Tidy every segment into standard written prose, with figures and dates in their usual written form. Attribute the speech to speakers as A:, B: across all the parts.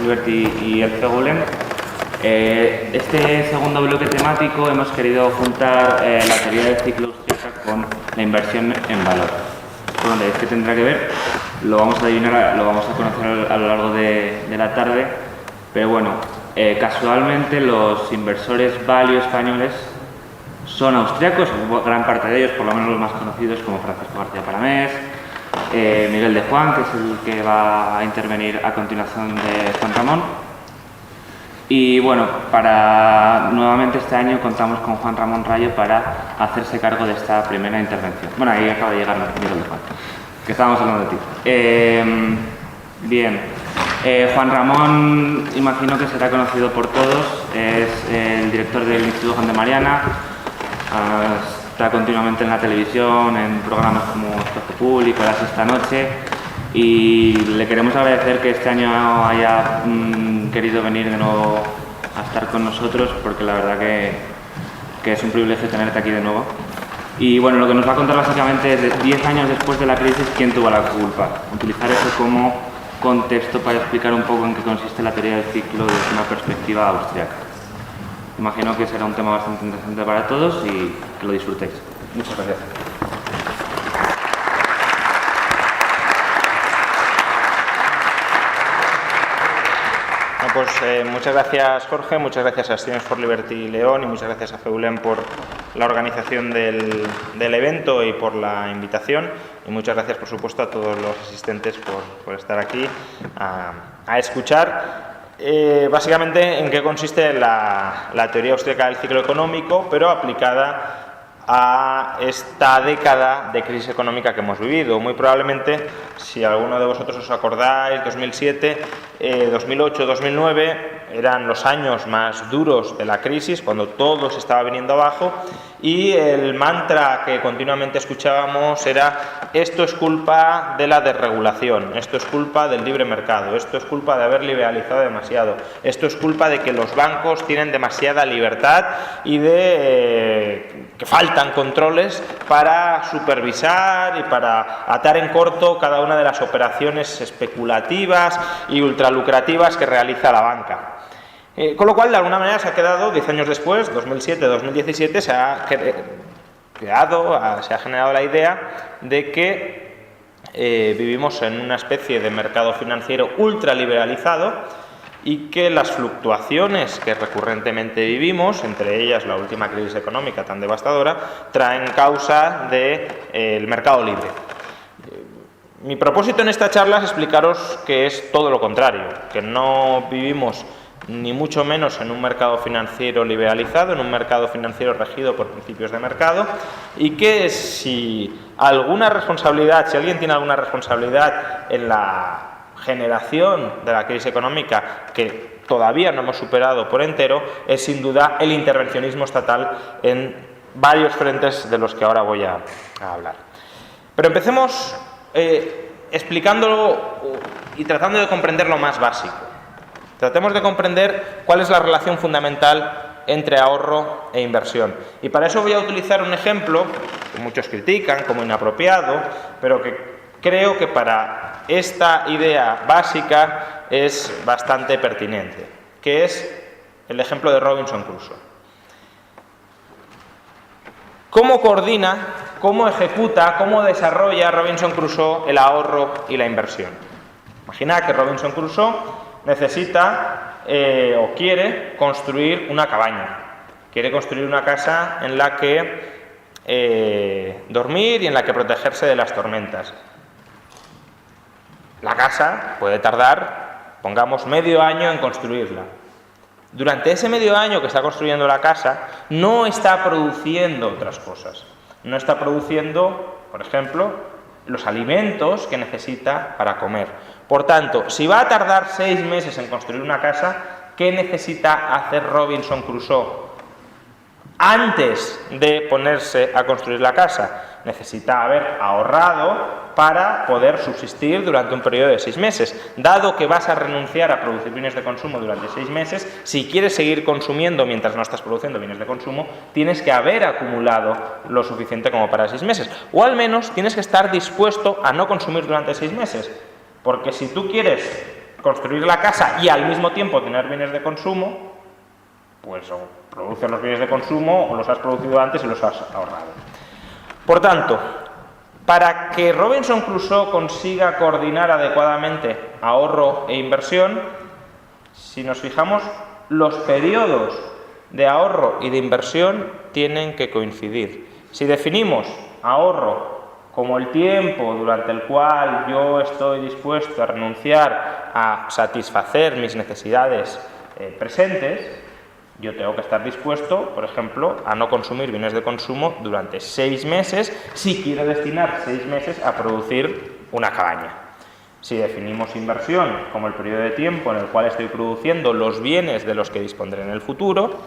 A: Liberty y el FEGULEM. Este segundo bloque temático hemos querido juntar la teoría del ciclo austríaca con la inversión en valor. ¿Por dónde es que tendrá que ver? Lo vamos a adivinar, lo vamos a conocer a lo largo de la tarde, pero bueno, casualmente los inversores value españoles son austríacos, gran parte de ellos, por lo menos los más conocidos, como Francisco García Palamés, Miguel de Juan, que es el que va a intervenir a continuación de Juan Ramón. Y bueno, nuevamente este año contamos con Juan Ramón Rayo para hacerse cargo de esta primera intervención. Bueno, ahí acaba de llegar Miguel de Juan, que estábamos hablando de ti. Bien, Juan Ramón imagino que será conocido por todos, es el director del Instituto Juan de Mariana, está continuamente en la televisión, en programas como Espacio Público, La Sexta Noche, y le queremos agradecer que este año haya querido venir de nuevo a estar con nosotros, porque la verdad que es un privilegio tenerte aquí de nuevo. Y bueno, lo que nos va a contar básicamente es 10 años después de la crisis, ¿quién tuvo la culpa? Utilizar eso como contexto para explicar un poco en qué consiste la teoría del ciclo desde una perspectiva austríaca. Imagino que será un tema bastante interesante para todos y que lo disfrutéis. Muchas gracias.
B: Pues muchas gracias, Jorge, muchas gracias a Students for Liberty León y muchas gracias a FEGULEM por la organización del evento y por la invitación, y muchas gracias, por supuesto, a todos los asistentes por estar aquí a escuchar básicamente en qué consiste la teoría austríaca del ciclo económico, pero aplicada a esta década de crisis económica que hemos vivido. Muy probablemente, si alguno de vosotros os acordáis, 2007, 2008, 2009 eran los años más duros de la crisis, cuando todo se estaba viniendo abajo, y el mantra que continuamente escuchábamos era: esto es culpa de la desregulación, esto es culpa del libre mercado, esto es culpa de haber liberalizado demasiado, esto es culpa de que los bancos tienen demasiada libertad y de que faltan controles para supervisar y para atar en corto cada una de las operaciones especulativas y ultralucrativas que realiza la banca. Con lo cual, de alguna manera, se ha quedado, 10 años después, 2007-2017, se ha generado la idea de que vivimos en una especie de mercado financiero ultraliberalizado y que las fluctuaciones que recurrentemente vivimos, entre ellas la última crisis económica tan devastadora, traen causa del mercado libre. Mi propósito en esta charla es explicaros que es todo lo contrario, que no vivimos ni mucho menos en un mercado financiero liberalizado, en un mercado financiero regido por principios de mercado, y que si alguien tiene alguna responsabilidad en la generación de la crisis económica, que todavía no hemos superado por entero, es sin duda el intervencionismo estatal en varios frentes de los que ahora voy a hablar. Pero empecemos explicándolo y tratando de comprender lo más básico. Tratemos de comprender cuál es la relación fundamental entre ahorro e inversión. Y para eso voy a utilizar un ejemplo que muchos critican como inapropiado, pero que creo que para esta idea básica es bastante pertinente, que es el ejemplo de Robinson Crusoe. ¿Cómo coordina, cómo ejecuta, cómo desarrolla Robinson Crusoe el ahorro y la inversión? Imagina que Robinson Crusoe necesita o quiere construir una cabaña, quiere construir una casa en la que dormir y en la que protegerse de las tormentas. La casa puede tardar, pongamos, medio año en construirla. Durante ese medio año que está construyendo la casa, no está produciendo otras cosas. No está produciendo, por ejemplo, los alimentos que necesita para comer. Por tanto, si va a tardar 6 meses en construir una casa, ¿qué necesita hacer Robinson Crusoe antes de ponerse a construir la casa? Necesita haber ahorrado para poder subsistir durante un periodo de 6 meses. Dado que vas a renunciar a producir bienes de consumo durante 6 meses, si quieres seguir consumiendo mientras no estás produciendo bienes de consumo, tienes que haber acumulado lo suficiente como para 6 meses. O al menos tienes que estar dispuesto a no consumir durante 6 meses. Porque si tú quieres construir la casa y al mismo tiempo tener bienes de consumo, pues o produces los bienes de consumo o los has producido antes y los has ahorrado. Por tanto, para que Robinson Crusoe consiga coordinar adecuadamente ahorro e inversión, si nos fijamos, los periodos de ahorro y de inversión tienen que coincidir. Si definimos ahorro como el tiempo durante el cual yo estoy dispuesto a renunciar a satisfacer mis necesidades presentes, yo tengo que estar dispuesto, por ejemplo, a no consumir bienes de consumo durante 6 meses si quiero destinar 6 meses a producir una cabaña. Si definimos inversión como el periodo de tiempo en el cual estoy produciendo los bienes de los que dispondré en el futuro,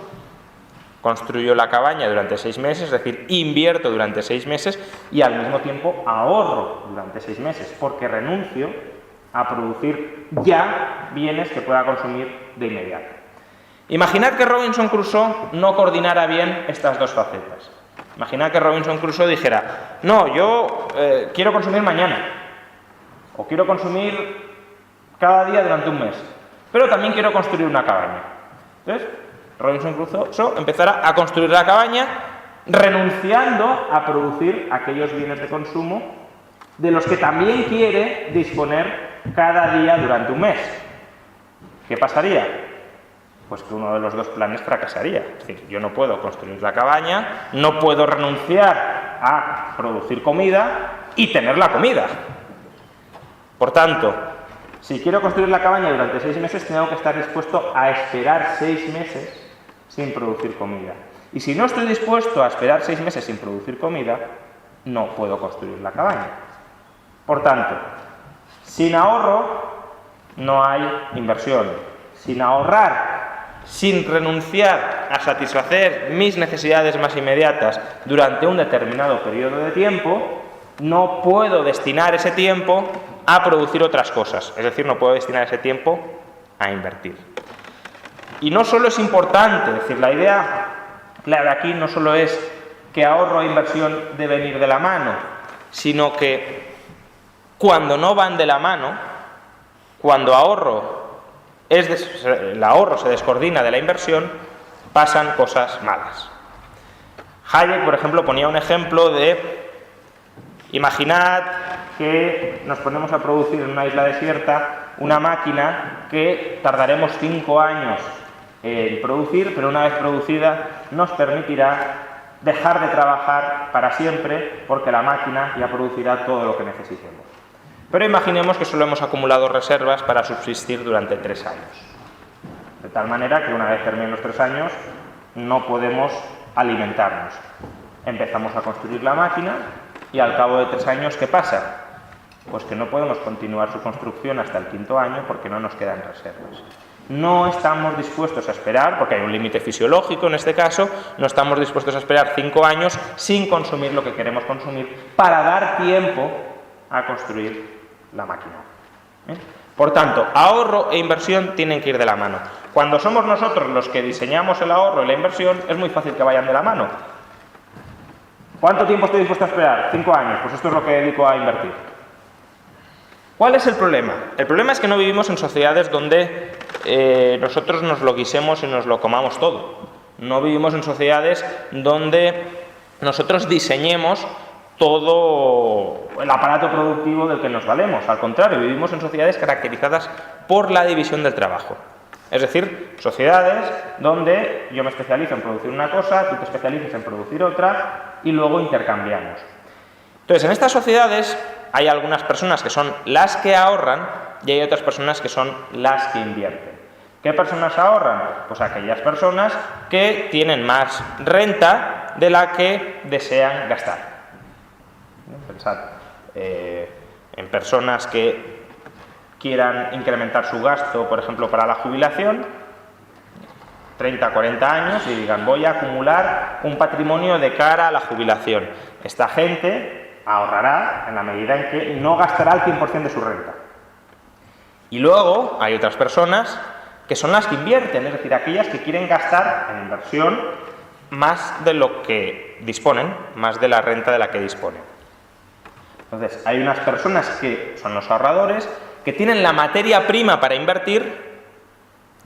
B: construyo la cabaña durante 6 meses, es decir, invierto durante 6 meses y al mismo tiempo ahorro durante 6 meses, porque renuncio a producir ya bienes que pueda consumir de inmediato. Imaginad que Robinson Crusoe no coordinara bien estas dos facetas. Imaginad que Robinson Crusoe dijera, no, yo quiero consumir mañana, o quiero consumir cada día durante un mes, pero también quiero construir una cabaña. Entonces, Robinson Crusoe empezará a construir la cabaña renunciando a producir aquellos bienes de consumo de los que también quiere disponer cada día durante un mes. ¿Qué pasaría? Pues que uno de los dos planes fracasaría. Es decir, yo no puedo construir la cabaña, no puedo renunciar a producir comida y tener la comida. Por tanto, si quiero construir la cabaña durante 6 meses, tengo que estar dispuesto a esperar 6 meses sin producir comida. Y si no estoy dispuesto a esperar 6 meses sin producir comida, no puedo construir la cabaña. Por tanto, sin ahorro no hay inversión. Sin ahorrar, sin renunciar a satisfacer mis necesidades más inmediatas durante un determinado periodo de tiempo, no puedo destinar ese tiempo a producir otras cosas. Es decir, no puedo destinar ese tiempo a invertir. Y no solo es importante, es decir, la idea clave aquí no solo es que ahorro e inversión deben ir de la mano, sino que cuando no van de la mano, cuando el ahorro se descoordina de la inversión, pasan cosas malas. Hayek, por ejemplo, ponía un ejemplo de: imaginad que nos ponemos a producir en una isla desierta una máquina que tardaremos 5 años en producir, pero una vez producida nos permitirá dejar de trabajar para siempre porque la máquina ya producirá todo lo que necesitemos. Pero imaginemos que solo hemos acumulado reservas para subsistir durante 3 años. De tal manera que una vez terminen los 3 años no podemos alimentarnos. Empezamos a construir la máquina y al cabo de 3 años, ¿qué pasa? Pues que no podemos continuar su construcción hasta el 5.º año porque no nos quedan reservas. No estamos dispuestos a esperar, porque hay un límite fisiológico en este caso, no estamos dispuestos a esperar 5 años sin consumir lo que queremos consumir para dar tiempo a construir la máquina. Por tanto, ahorro e inversión tienen que ir de la mano. Cuando somos nosotros los que diseñamos el ahorro y la inversión, es muy fácil que vayan de la mano. ¿Cuánto tiempo estoy dispuesto a esperar? 5 años, pues esto es lo que dedico a invertir. ¿Cuál es el problema? El problema es que no vivimos en sociedades donde nosotros nos lo guisemos y nos lo comamos todo. No vivimos en sociedades donde nosotros diseñemos todo el aparato productivo del que nos valemos. Al contrario, vivimos en sociedades caracterizadas por la división del trabajo. Es decir, sociedades donde yo me especializo en producir una cosa, tú te especializas en producir otra y luego intercambiamos. Entonces, en estas sociedades hay algunas personas que son las que ahorran y hay otras personas que son las que invierten. ¿Qué personas ahorran? Pues aquellas personas que tienen más renta de la que desean gastar. Pensad en personas que quieran incrementar su gasto, por ejemplo, para la jubilación, 30, 40 años, y digan, voy a acumular un patrimonio de cara a la jubilación. Esta gente ahorrará en la medida en que no gastará el 100% de su renta. Y luego hay otras personas que son las que invierten, es decir, aquellas que quieren gastar en inversión más de lo que disponen, más de la renta de la que disponen. Entonces, hay unas personas que son los ahorradores que tienen la materia prima para invertir,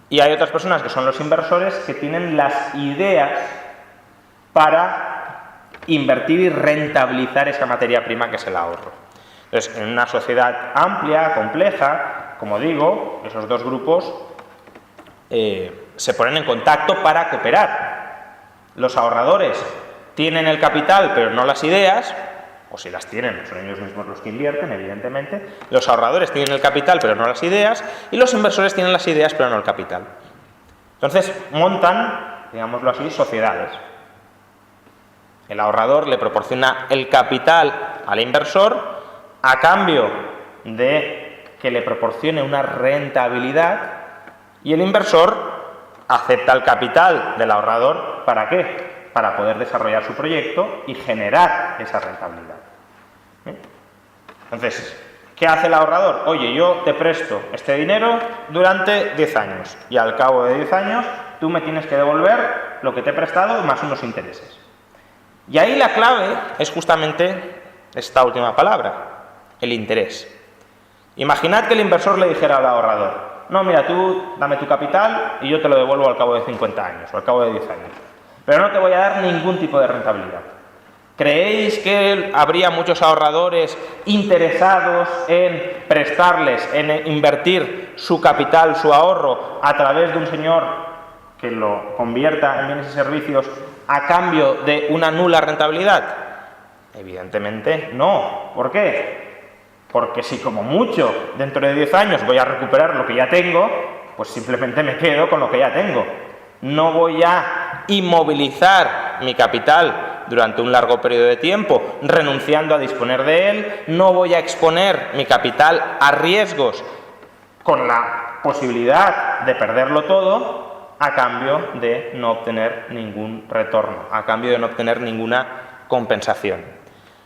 B: y hay otras personas que son los inversores que tienen las ideas para invertir y rentabilizar esa materia prima que es el ahorro. Entonces, en una sociedad amplia, compleja, como digo, esos dos grupos se ponen en contacto para cooperar. Los ahorradores tienen el capital pero no las ideas, o si las tienen, son ellos mismos los que invierten, evidentemente. Los ahorradores tienen el capital pero no las ideas, y los inversores tienen las ideas pero no el capital. Entonces montan, digámoslo así, sociedades. El ahorrador le proporciona el capital al inversor a cambio de que le proporcione una rentabilidad, y el inversor acepta el capital del ahorrador, ¿para qué? Para poder desarrollar su proyecto y generar esa rentabilidad. Entonces, ¿qué hace el ahorrador? Oye, yo te presto este dinero durante 10 años y al cabo de 10 años tú me tienes que devolver lo que te he prestado más unos intereses. Y ahí la clave es justamente esta última palabra, el interés. Imaginad que el inversor le dijera al ahorrador: no, mira, tú dame tu capital y yo te lo devuelvo al cabo de 50 años o al cabo de 10 años. Pero no te voy a dar ningún tipo de rentabilidad. ¿Creéis que habría muchos ahorradores interesados en prestarles, en invertir su capital, su ahorro, a través de un señor que lo convierta en bienes y servicios a cambio de una nula rentabilidad? Evidentemente no. ¿Por qué? Porque si como mucho dentro de 10 años voy a recuperar lo que ya tengo, pues simplemente me quedo con lo que ya tengo. No voy a inmovilizar mi capital durante un largo periodo de tiempo, renunciando a disponer de él. No voy a exponer mi capital a riesgos con la posibilidad de perderlo todo a cambio de no obtener ningún retorno, a cambio de no obtener ninguna compensación.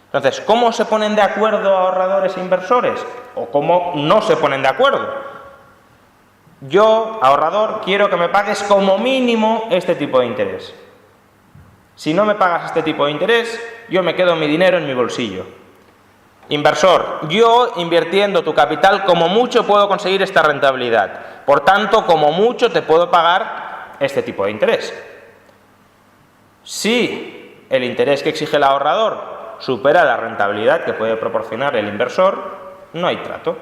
B: Entonces, ¿cómo se ponen de acuerdo ahorradores e inversores? ¿O cómo no se ponen de acuerdo? Yo, ahorrador, quiero que me pagues como mínimo este tipo de interés. Si no me pagas este tipo de interés, yo me quedo mi dinero en mi bolsillo. Inversor, yo invirtiendo tu capital como mucho puedo conseguir esta rentabilidad. Por tanto, como mucho te puedo pagar este tipo de interés. Si el interés que exige el ahorrador supera la rentabilidad que puede proporcionar el inversor, no hay trato,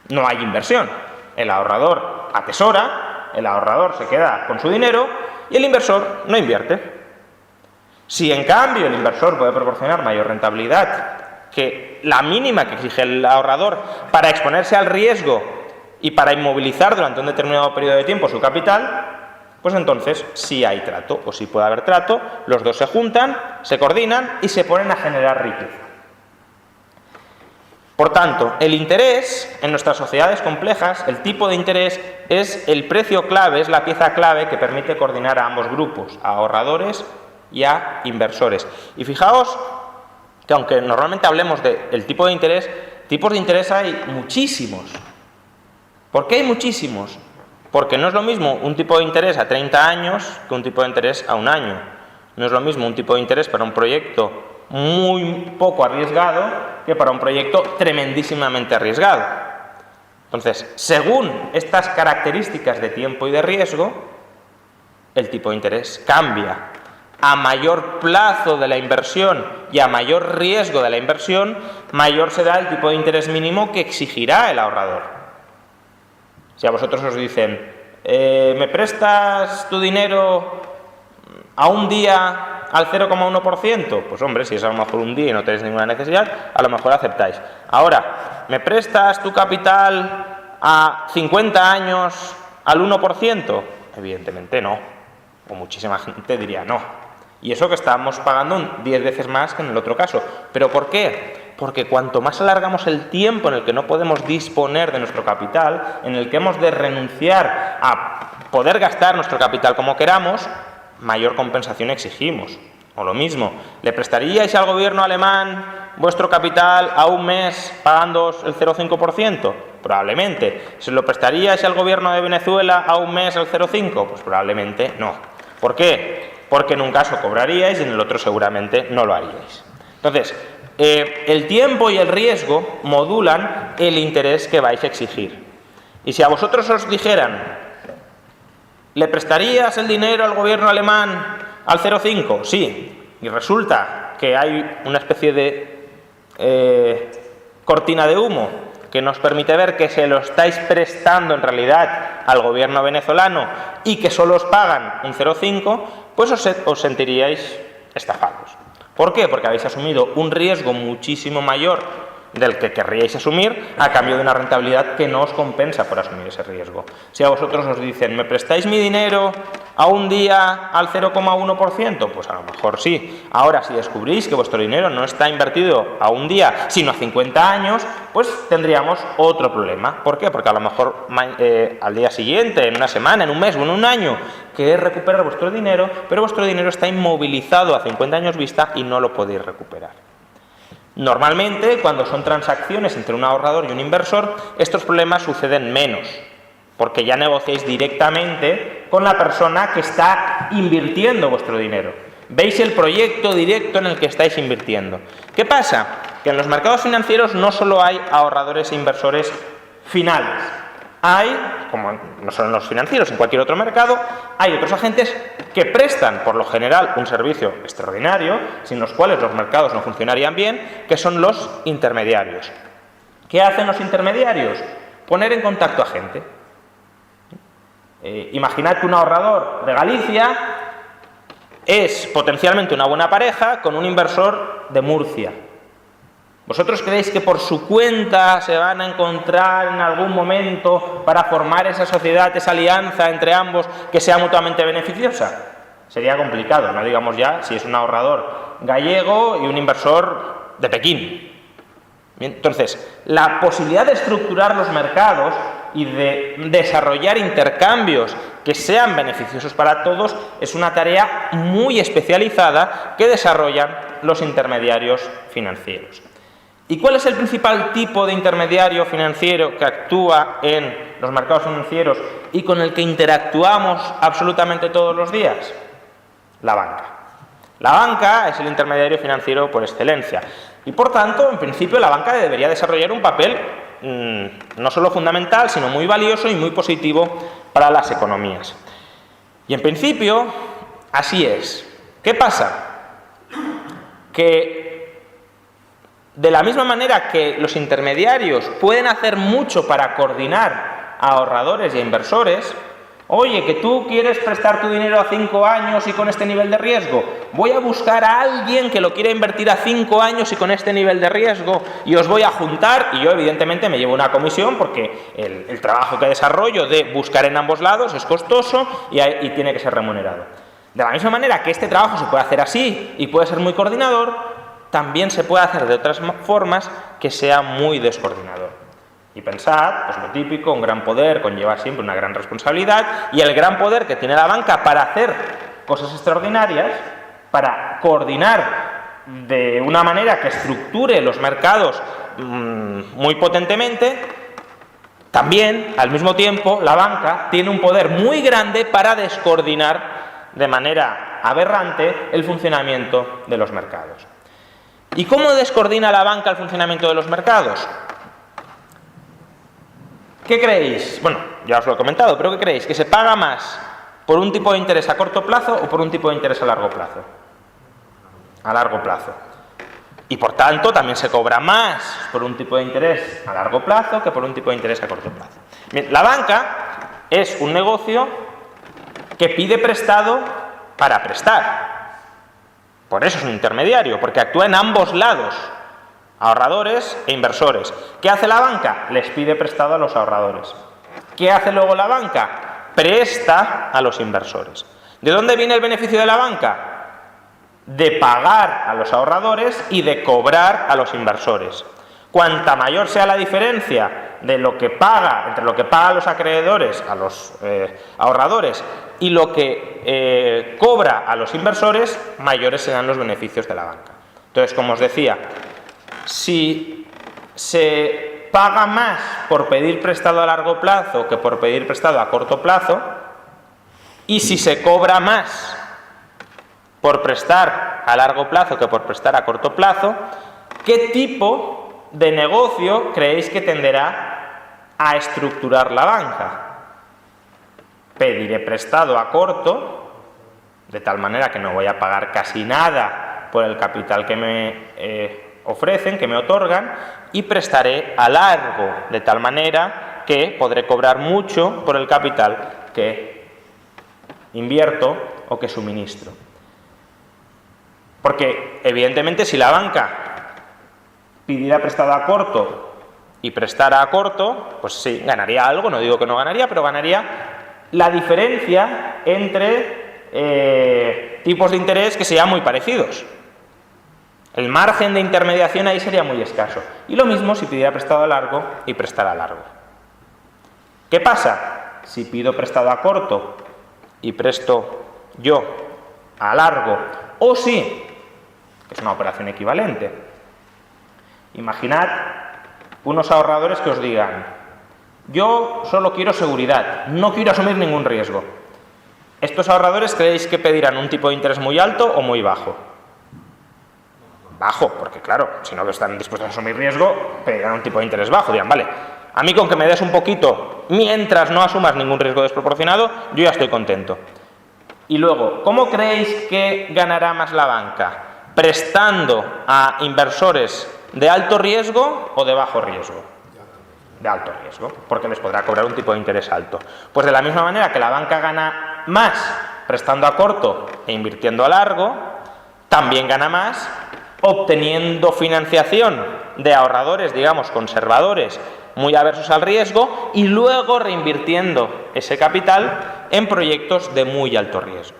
B: no hay inversión. El ahorrador atesora, el ahorrador se queda con su dinero y el inversor no invierte. Si en cambio el inversor puede proporcionar mayor rentabilidad que la mínima que exige el ahorrador para exponerse al riesgo y para inmovilizar durante un determinado periodo de tiempo su capital, pues entonces sí hay trato, o sí puede haber trato. Los dos se juntan, se coordinan y se ponen a generar riqueza. Por tanto, el interés en nuestras sociedades complejas, el tipo de interés, es el precio clave, es la pieza clave que permite coordinar a ambos grupos, a ahorradores y a inversores. Y fijaos que aunque normalmente hablemos del tipo de interés, tipos de interés hay muchísimos. ¿Por qué hay muchísimos? Porque no es lo mismo un tipo de interés a 30 años que un tipo de interés a un año. No es lo mismo un tipo de interés para un proyecto muy poco arriesgado que para un proyecto tremendísimamente arriesgado. Entonces, según estas características de tiempo y de riesgo, el tipo de interés cambia. A mayor plazo de la inversión y a mayor riesgo de la inversión, mayor será el tipo de interés mínimo que exigirá el ahorrador. Si a vosotros os dicen, ¿me prestas tu dinero a un día al 0,1%? Pues hombre, si es a lo mejor un día y no tenéis ninguna necesidad, a lo mejor aceptáis. Ahora, ¿me prestas tu capital a 50 años al 1%? Evidentemente no. O muchísima gente diría no. Y eso que estamos pagando 10 veces más que en el otro caso. ¿Pero por qué? Porque cuanto más alargamos el tiempo en el que no podemos disponer de nuestro capital, en el que hemos de renunciar a poder gastar nuestro capital como queramos, mayor compensación exigimos. O lo mismo, ¿le prestaríais al gobierno alemán vuestro capital a un mes pagándoos el 0,5%? Probablemente. ¿Se lo prestaríais al gobierno de Venezuela a un mes al 0,5%? Pues probablemente no. ¿Por qué? Porque en un caso cobraríais y en el otro seguramente no lo haríais. Entonces, el tiempo y el riesgo modulan el interés que vais a exigir. Y si a vosotros os dijeran, ¿le prestarías el dinero al gobierno alemán al 0,5? Sí. Y resulta que hay una especie de cortina de humo que nos permite ver que se lo estáis prestando en realidad al gobierno venezolano y que solo os pagan un 0,5, pues os sentiríais estafados. ¿Por qué? Porque habéis asumido un riesgo muchísimo mayor del que querríais asumir a cambio de una rentabilidad que no os compensa por asumir ese riesgo. Si a vosotros os dicen, ¿me prestáis mi dinero a un día al 0,1%? Pues a lo mejor sí. Ahora, si descubrís que vuestro dinero no está invertido a un día, sino a 50 años, pues tendríamos otro problema. ¿Por qué? Porque a lo mejor al día siguiente, en una semana, en un mes o en un año, queréis recuperar vuestro dinero, pero vuestro dinero está inmovilizado a 50 años vista y no lo podéis recuperar. Normalmente, cuando son transacciones entre un ahorrador y un inversor, estos problemas suceden menos, porque ya negociáis directamente con la persona que está invirtiendo vuestro dinero. Veis el proyecto directo en el que estáis invirtiendo. ¿Qué pasa? Que en los mercados financieros no solo hay ahorradores e inversores finales. Hay, como no solo en los financieros, en cualquier otro mercado, hay otros agentes que prestan, por lo general, un servicio extraordinario, sin los cuales los mercados no funcionarían bien, que son los intermediarios. ¿Qué hacen los intermediarios? Poner en contacto a gente. Imaginad que un ahorrador de Galicia es potencialmente una buena pareja con un inversor de Murcia. ¿Vosotros creéis que por su cuenta se van a encontrar en algún momento para formar esa sociedad, esa alianza entre ambos que sea mutuamente beneficiosa? Sería complicado, no digamos ya si es un ahorrador gallego y un inversor de Pekín. Bien, entonces, la posibilidad de estructurar los mercados y de desarrollar intercambios que sean beneficiosos para todos es una tarea muy especializada que desarrollan los intermediarios financieros. ¿Y cuál es el principal tipo de intermediario financiero que actúa en los mercados financieros y con el que interactuamos absolutamente todos los días? La banca. La banca es el intermediario financiero por excelencia y, por tanto, en principio, la banca debería desarrollar un papel no solo fundamental, sino muy valioso y muy positivo para las economías. Y, en principio, así es. ¿Qué pasa? Que de la misma manera que los intermediarios pueden hacer mucho para coordinar a ahorradores y a inversores, oye, que tú quieres prestar tu dinero a 5 años y con este nivel de riesgo, voy a buscar a alguien que lo quiera invertir a 5 años y con este nivel de riesgo y os voy a juntar y yo evidentemente me llevo una comisión porque el trabajo que desarrollo de buscar en ambos lados es costoso y tiene que ser remunerado. De la misma manera que este trabajo se puede hacer así y puede ser muy coordinador, también se puede hacer de otras formas que sea muy descoordinador. Y pensad, pues lo típico, un gran poder conlleva siempre una gran responsabilidad y el gran poder que tiene la banca para hacer cosas extraordinarias, para coordinar de una manera que estructure los mercados muy potentemente, también, al mismo tiempo, la banca tiene un poder muy grande para descoordinar de manera aberrante el funcionamiento de los mercados. ¿Y cómo descoordina la banca el funcionamiento de los mercados? ¿Qué creéis? Bueno, ya os lo he comentado, pero ¿qué creéis? ¿Que se paga más por un tipo de interés a corto plazo o por un tipo de interés a largo plazo? A largo plazo. Y por tanto también se cobra más por un tipo de interés a largo plazo que por un tipo de interés a corto plazo. Bien, la banca es un negocio que pide prestado para prestar. Por eso es un intermediario, porque actúa en ambos lados, ahorradores e inversores. ¿Qué hace la banca? Les pide prestado a los ahorradores. ¿Qué hace luego la banca? Presta a los inversores. ¿De dónde viene el beneficio de la banca? De pagar a los ahorradores y de cobrar a los inversores. Cuanta mayor sea la diferencia de lo que paga, entre lo que pagan los acreedores a los ahorradores y lo que cobra a los inversores, mayores serán los beneficios de la banca. Entonces, como os decía, si se paga más por pedir prestado a largo plazo que por pedir prestado a corto plazo, y si se cobra más por prestar a largo plazo que por prestar a corto plazo, ¿qué tipo de negocio creéis que tenderá a estructurar la banca? Pediré prestado a corto, de tal manera que no voy a pagar casi nada por el capital que me ofrecen, que me otorgan, y prestaré a largo, de tal manera que podré cobrar mucho por el capital que invierto o que suministro. Porque, evidentemente, si la banca pidiera prestado a corto y prestara a corto, pues sí, ganaría algo, no digo que no ganaría, pero ganaría la diferencia entre tipos de interés que sean muy parecidos. El margen de intermediación ahí sería muy escaso. Y lo mismo si pidiera prestado a largo y prestara a largo. ¿Qué pasa? Si pido prestado a corto y presto yo a largo, o sí, que es una operación equivalente. Imaginad unos ahorradores que os digan: yo solo quiero seguridad, no quiero asumir ningún riesgo. ¿Estos ahorradores creéis que pedirán un tipo de interés muy alto o muy bajo? Bajo, porque claro, si no están dispuestos a asumir riesgo, pedirán un tipo de interés bajo. Dirán, vale, a mí con que me des un poquito, mientras no asumas ningún riesgo desproporcionado, yo ya estoy contento. Y luego, ¿cómo creéis que ganará más la banca? ¿Prestando a inversores de alto riesgo o de bajo riesgo? De alto riesgo, porque les podrá cobrar un tipo de interés alto. Pues de la misma manera que la banca gana más prestando a corto e invirtiendo a largo, también gana más obteniendo financiación de ahorradores, digamos, conservadores, muy aversos al riesgo, y luego reinvirtiendo ese capital en proyectos de muy alto riesgo.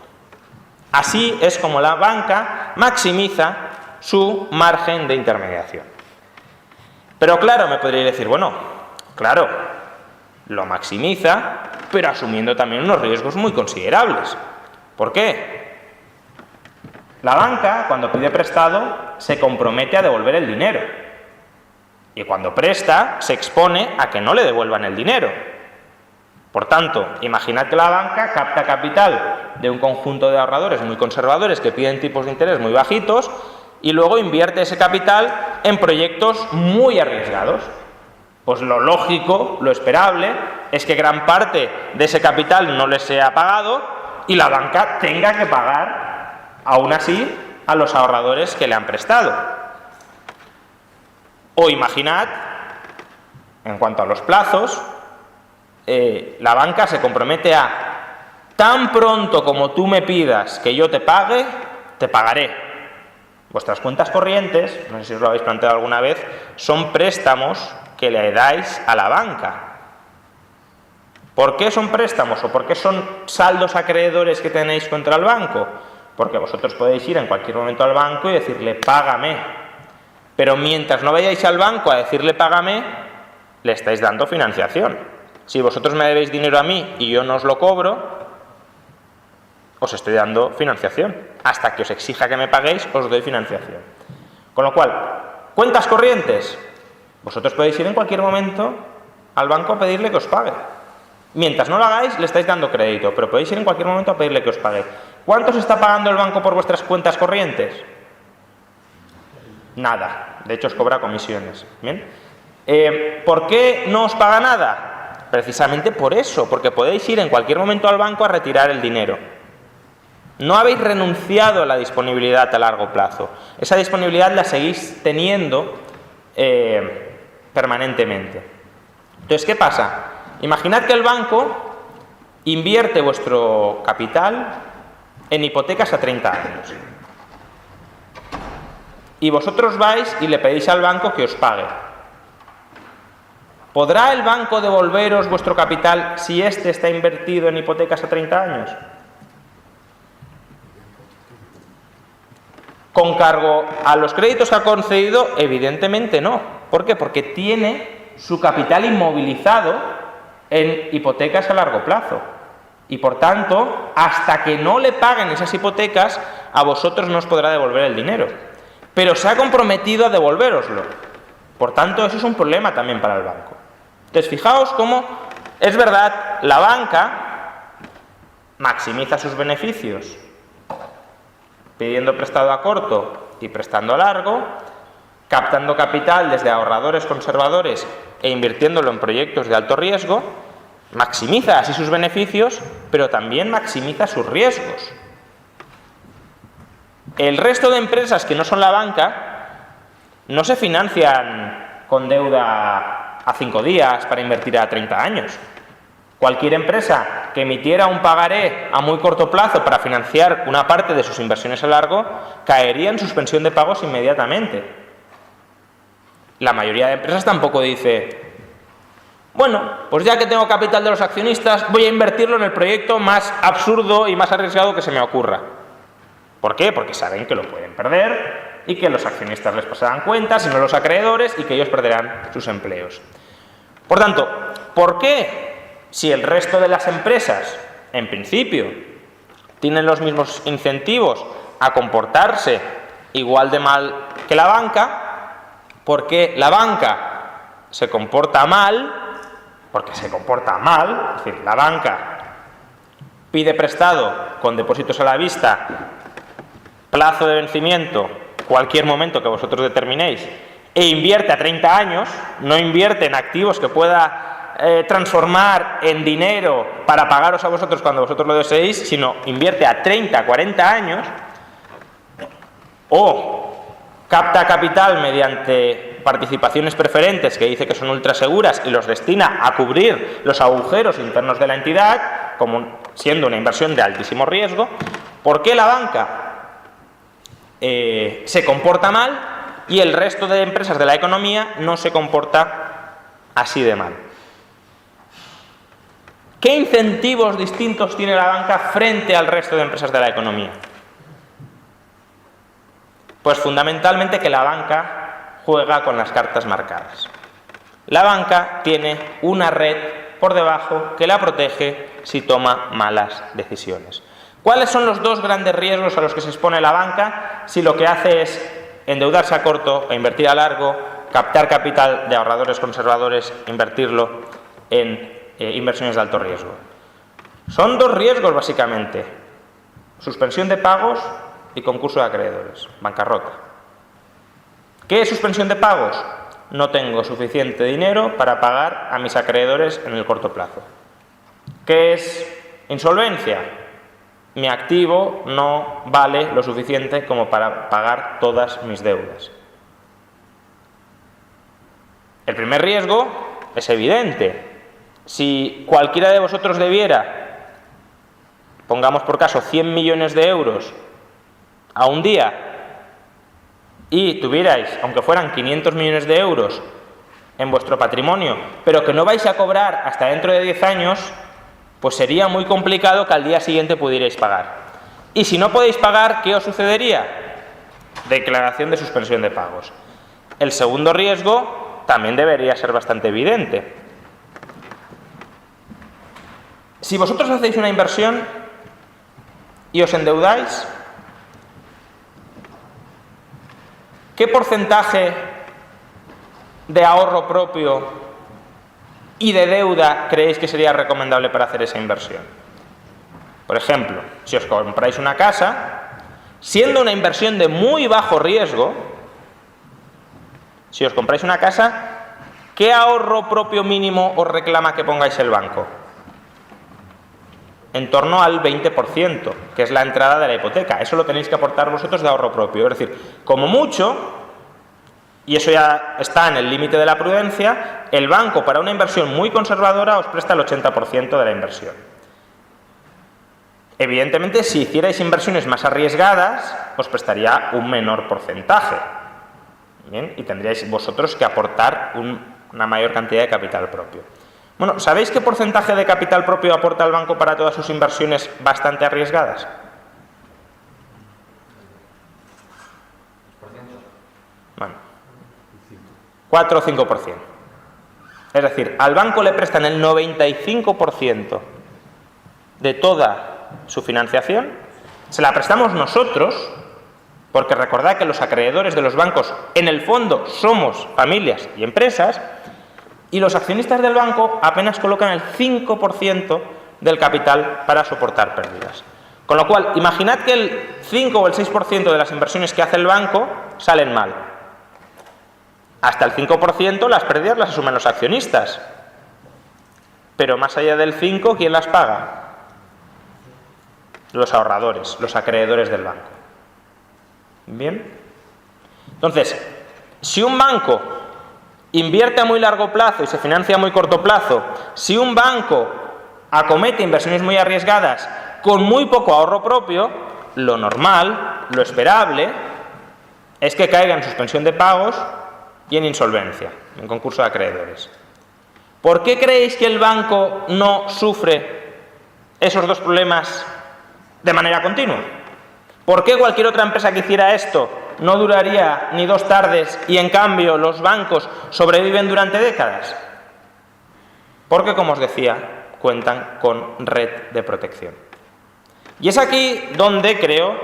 B: Así es como la banca maximiza su margen de intermediación. Pero claro, me podríais decir, bueno, claro, lo maximiza, pero asumiendo también unos riesgos muy considerables. ¿Por qué? La banca, cuando pide prestado, se compromete a devolver el dinero. Y cuando presta, se expone a que no le devuelvan el dinero. Por tanto, imaginad que la banca capta capital de un conjunto de ahorradores muy conservadores que piden tipos de interés muy bajitos y luego invierte ese capital en proyectos muy arriesgados. Pues lo lógico, lo esperable, es que gran parte de ese capital no les sea pagado y la banca tenga que pagar, aún así, a los ahorradores que le han prestado. O imaginad, en cuanto a los plazos, la banca se compromete a: tan pronto como tú me pidas que yo te pague, te pagaré. Vuestras cuentas corrientes, no sé si os lo habéis planteado alguna vez, son préstamos que le dais a la banca. ¿Por qué son préstamos o por qué son saldos acreedores que tenéis contra el banco? Porque vosotros podéis ir en cualquier momento al banco y decirle págame. Pero mientras no vayáis al banco a decirle págame, le estáis dando financiación. Si vosotros me debéis dinero a mí y yo no os lo cobro, os estoy dando financiación. Hasta que os exija que me paguéis, os doy financiación. Con lo cual, cuentas corrientes. Vosotros podéis ir en cualquier momento al banco a pedirle que os pague. Mientras no lo hagáis, le estáis dando crédito, pero podéis ir en cualquier momento a pedirle que os pague. ¿Cuánto os está pagando el banco por vuestras cuentas corrientes? Nada. De hecho, os cobra comisiones. ¿Bien? ¿Por qué no os paga nada? Precisamente por eso, porque podéis ir en cualquier momento al banco a retirar el dinero. No habéis renunciado a la disponibilidad a largo plazo. Esa disponibilidad la seguís teniendo permanentemente. Entonces, ¿qué pasa? Imaginad que el banco invierte vuestro capital en hipotecas a 30 años. Y vosotros vais y le pedís al banco que os pague. ¿Podrá el banco devolveros vuestro capital si éste está invertido en hipotecas a 30 años? ¿Con cargo a los créditos que ha concedido? Evidentemente no. ¿Por qué? Porque tiene su capital inmovilizado en hipotecas a largo plazo. Y por tanto, hasta que no le paguen esas hipotecas, a vosotros no os podrá devolver el dinero. Pero se ha comprometido a devolvéroslo. Por tanto, eso es un problema también para el banco. Entonces, fijaos cómo, es verdad, la banca maximiza sus beneficios pidiendo prestado a corto y prestando a largo, captando capital desde ahorradores conservadores e invirtiéndolo en proyectos de alto riesgo, maximiza así sus beneficios, pero también maximiza sus riesgos. El resto de empresas que no son la banca no se financian con deuda a 5 días para invertir a 30 años. Cualquier empresa que emitiera un pagaré a muy corto plazo para financiar una parte de sus inversiones a largo caería en suspensión de pagos inmediatamente. La mayoría de empresas tampoco dice: bueno, pues ya que tengo capital de los accionistas, voy a invertirlo en el proyecto más absurdo y más arriesgado que se me ocurra. ¿Por qué? Porque saben que lo pueden perder y que los accionistas les pasarán cuentas y no los acreedores, y que ellos perderán sus empleos. Por tanto, ¿por qué, si el resto de las empresas, en principio, tienen los mismos incentivos a comportarse igual de mal que la banca, por qué la banca se comporta mal? Porque se comporta mal, es decir, la banca pide prestado con depósitos a la vista, plazo de vencimiento, cualquier momento que vosotros determinéis, e invierte a 30 años, no invierte en activos que pueda transformar en dinero para pagaros a vosotros cuando vosotros lo deseéis, sino invierte a 30, 40 años, o capta capital mediante participaciones preferentes que dice que son ultra seguras y los destina a cubrir los agujeros internos de la entidad, como siendo una inversión de altísimo riesgo. ¿Por qué la banca se comporta mal y el resto de empresas de la economía no se comporta así de mal? ¿Qué incentivos distintos tiene la banca frente al resto de empresas de la economía? Pues fundamentalmente que la banca juega con las cartas marcadas. La banca tiene una red por debajo que la protege si toma malas decisiones. ¿Cuáles son los dos grandes riesgos a los que se expone la banca si lo que hace es endeudarse a corto e invertir a largo, captar capital de ahorradores conservadores, invertirlo en inversiones de alto riesgo? Son dos riesgos básicamente: suspensión de pagos y concurso de acreedores, bancarrota. ¿Qué es suspensión de pagos? No tengo suficiente dinero para pagar a mis acreedores en el corto plazo. ¿Qué es insolvencia? Mi activo no vale lo suficiente como para pagar todas mis deudas. El primer riesgo es evidente. Si cualquiera de vosotros debiera, pongamos por caso, 100 millones de euros a un día, y tuvierais, aunque fueran 500 millones de euros en vuestro patrimonio, pero que no vais a cobrar hasta dentro de 10 años, pues sería muy complicado que al día siguiente pudierais pagar. Y si no podéis pagar, ¿qué os sucedería? Declaración de suspensión de pagos. El segundo riesgo también debería ser bastante evidente. Si vosotros hacéis una inversión y os endeudáis, ¿qué porcentaje de ahorro propio y de deuda creéis que sería recomendable para hacer esa inversión? Por ejemplo, si os compráis una casa, siendo una inversión de muy bajo riesgo, si os compráis una casa, ¿qué ahorro propio mínimo os reclama que pongáis el banco? En torno al 20%, que es la entrada de la hipoteca. Eso lo tenéis que aportar vosotros de ahorro propio. Es decir, como mucho, y eso ya está en el límite de la prudencia, el banco para una inversión muy conservadora os presta el 80% de la inversión. Evidentemente, si hicierais inversiones más arriesgadas, os prestaría un menor porcentaje. ¿Bien? Y tendríais vosotros que aportar una mayor cantidad de capital propio. Bueno, ¿sabéis qué porcentaje de capital propio aporta el banco para todas sus inversiones bastante arriesgadas? Bueno, 4 o 5%. Es decir, al banco le prestan el 95% de toda su financiación, se la prestamos nosotros, porque recordad que los acreedores de los bancos en el fondo somos familias y empresas, y los accionistas del banco apenas colocan el 5% del capital para soportar pérdidas. Con lo cual, imaginad que el 5 o el 6% de las inversiones que hace el banco salen mal. Hasta el 5% las pérdidas las asumen los accionistas. Pero más allá del 5%, ¿quién las paga? Los ahorradores, los acreedores del banco. ¿Bien? Entonces, si un banco invierte a muy largo plazo y se financia a muy corto plazo, si un banco acomete inversiones muy arriesgadas con muy poco ahorro propio, lo normal, lo esperable, es que caiga en suspensión de pagos y en insolvencia, en concurso de acreedores. ¿Por qué creéis que el banco no sufre esos dos problemas de manera continua? ¿Por qué cualquier otra empresa que hiciera esto no duraría ni 2 tardes y en cambio los bancos sobreviven durante décadas? Porque, como os decía, cuentan con red de protección. Y es aquí donde creo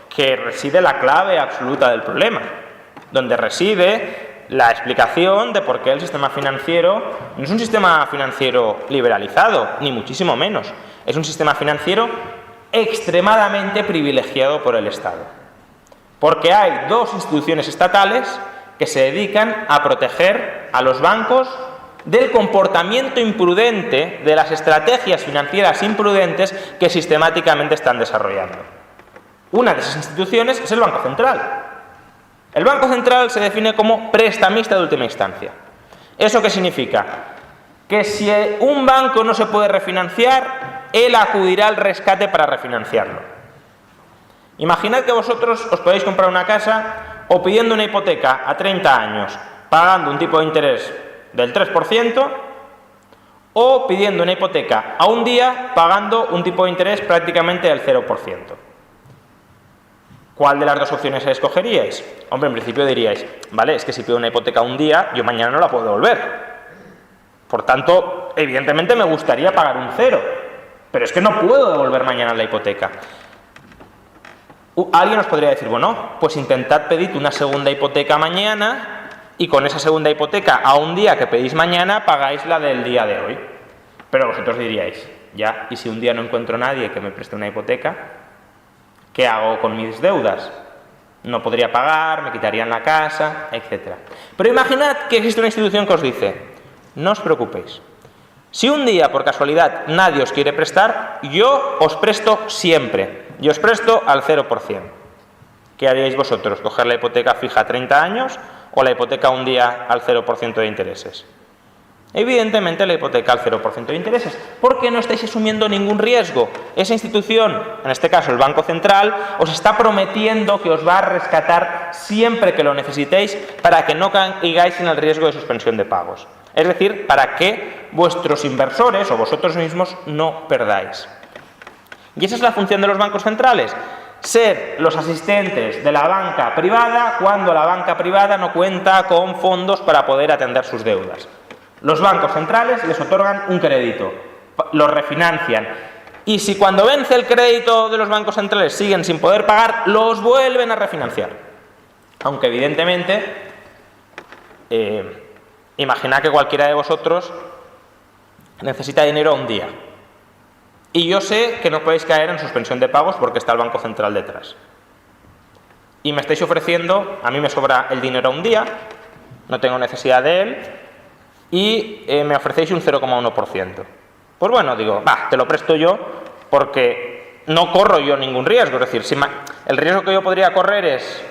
B: que reside la clave absoluta del problema, donde reside la explicación de por qué el sistema financiero no es un sistema financiero liberalizado, ni muchísimo menos. Es un sistema financiero extremadamente privilegiado por el Estado. Porque hay 2 instituciones estatales que se dedican a proteger a los bancos del comportamiento imprudente, de las estrategias financieras imprudentes que sistemáticamente están desarrollando. Una de esas instituciones es el Banco Central. El Banco Central se define como prestamista de última instancia. ¿Eso qué significa? Que si un banco no se puede refinanciar, él acudirá al rescate para refinanciarlo. Imaginad que vosotros os podéis comprar una casa o pidiendo una hipoteca a 30 años, pagando un tipo de interés del 3%, o pidiendo una hipoteca a un día, pagando un tipo de interés prácticamente del 0%. ¿Cuál de las 2 opciones escogeríais? Hombre, en principio diríais, vale, es que si pido una hipoteca un día, yo mañana no la puedo devolver. Por tanto, evidentemente me gustaría pagar un 0, pero es que no puedo devolver mañana la hipoteca. Alguien os podría decir, bueno, pues intentad pedir una segunda hipoteca mañana y con esa segunda hipoteca a un día que pedís mañana pagáis la del día de hoy. Pero vosotros diríais, ya, ¿y si un día no encuentro nadie que me preste una hipoteca? ¿Qué hago con mis deudas? No podría pagar, me quitarían la casa, etc. Pero imaginad que existe una institución que os dice, no os preocupéis. Si un día, por casualidad, nadie os quiere prestar, yo os presto siempre. Y os presto al 0%. ¿Qué haríais vosotros? ¿Coger la hipoteca fija a 30 años o la hipoteca un día al 0% de intereses? Evidentemente la hipoteca al 0% de intereses, porque no estáis asumiendo ningún riesgo. Esa institución, en este caso el Banco Central, os está prometiendo que os va a rescatar siempre que lo necesitéis para que no caigáis en el riesgo de suspensión de pagos. Es decir, para que vuestros inversores o vosotros mismos no perdáis. Y esa es la función de los bancos centrales, ser los asistentes de la banca privada cuando la banca privada no cuenta con fondos para poder atender sus deudas. Los bancos centrales les otorgan un crédito, lo refinancian, y si cuando vence el crédito de los bancos centrales siguen sin poder pagar, los vuelven a refinanciar. Aunque evidentemente, imaginad que cualquiera de vosotros necesita dinero un día. Y yo sé que no podéis caer en suspensión de pagos porque está el Banco Central detrás. Y me estáis ofreciendo, a mí me sobra el dinero un día, no tengo necesidad de él, y me ofrecéis un 0,1%. Pues bueno, digo, te lo presto yo porque no corro yo ningún riesgo. Es decir, el riesgo que yo podría correr es,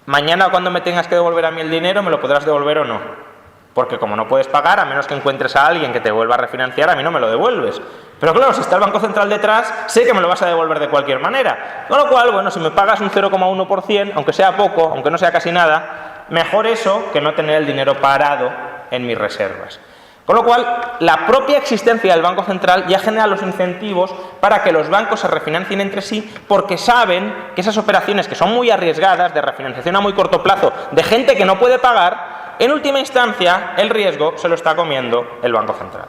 B: mañana cuando me tengas que devolver a mí el dinero, ¿me lo podrás devolver o no? Porque como no puedes pagar, a menos que encuentres a alguien que te vuelva a refinanciar, a mí no me lo devuelves. Pero claro, si está el Banco Central detrás, sé que me lo vas a devolver de cualquier manera. Con lo cual, bueno, si me pagas un 0,1%, aunque sea poco, aunque no sea casi nada, mejor eso que no tener el dinero parado en mis reservas. Con lo cual, la propia existencia del Banco Central ya genera los incentivos para que los bancos se refinancien entre sí, porque saben que esas operaciones que son muy arriesgadas, de refinanciación a muy corto plazo, de gente que no puede pagar, en última instancia, el riesgo se lo está comiendo el Banco Central.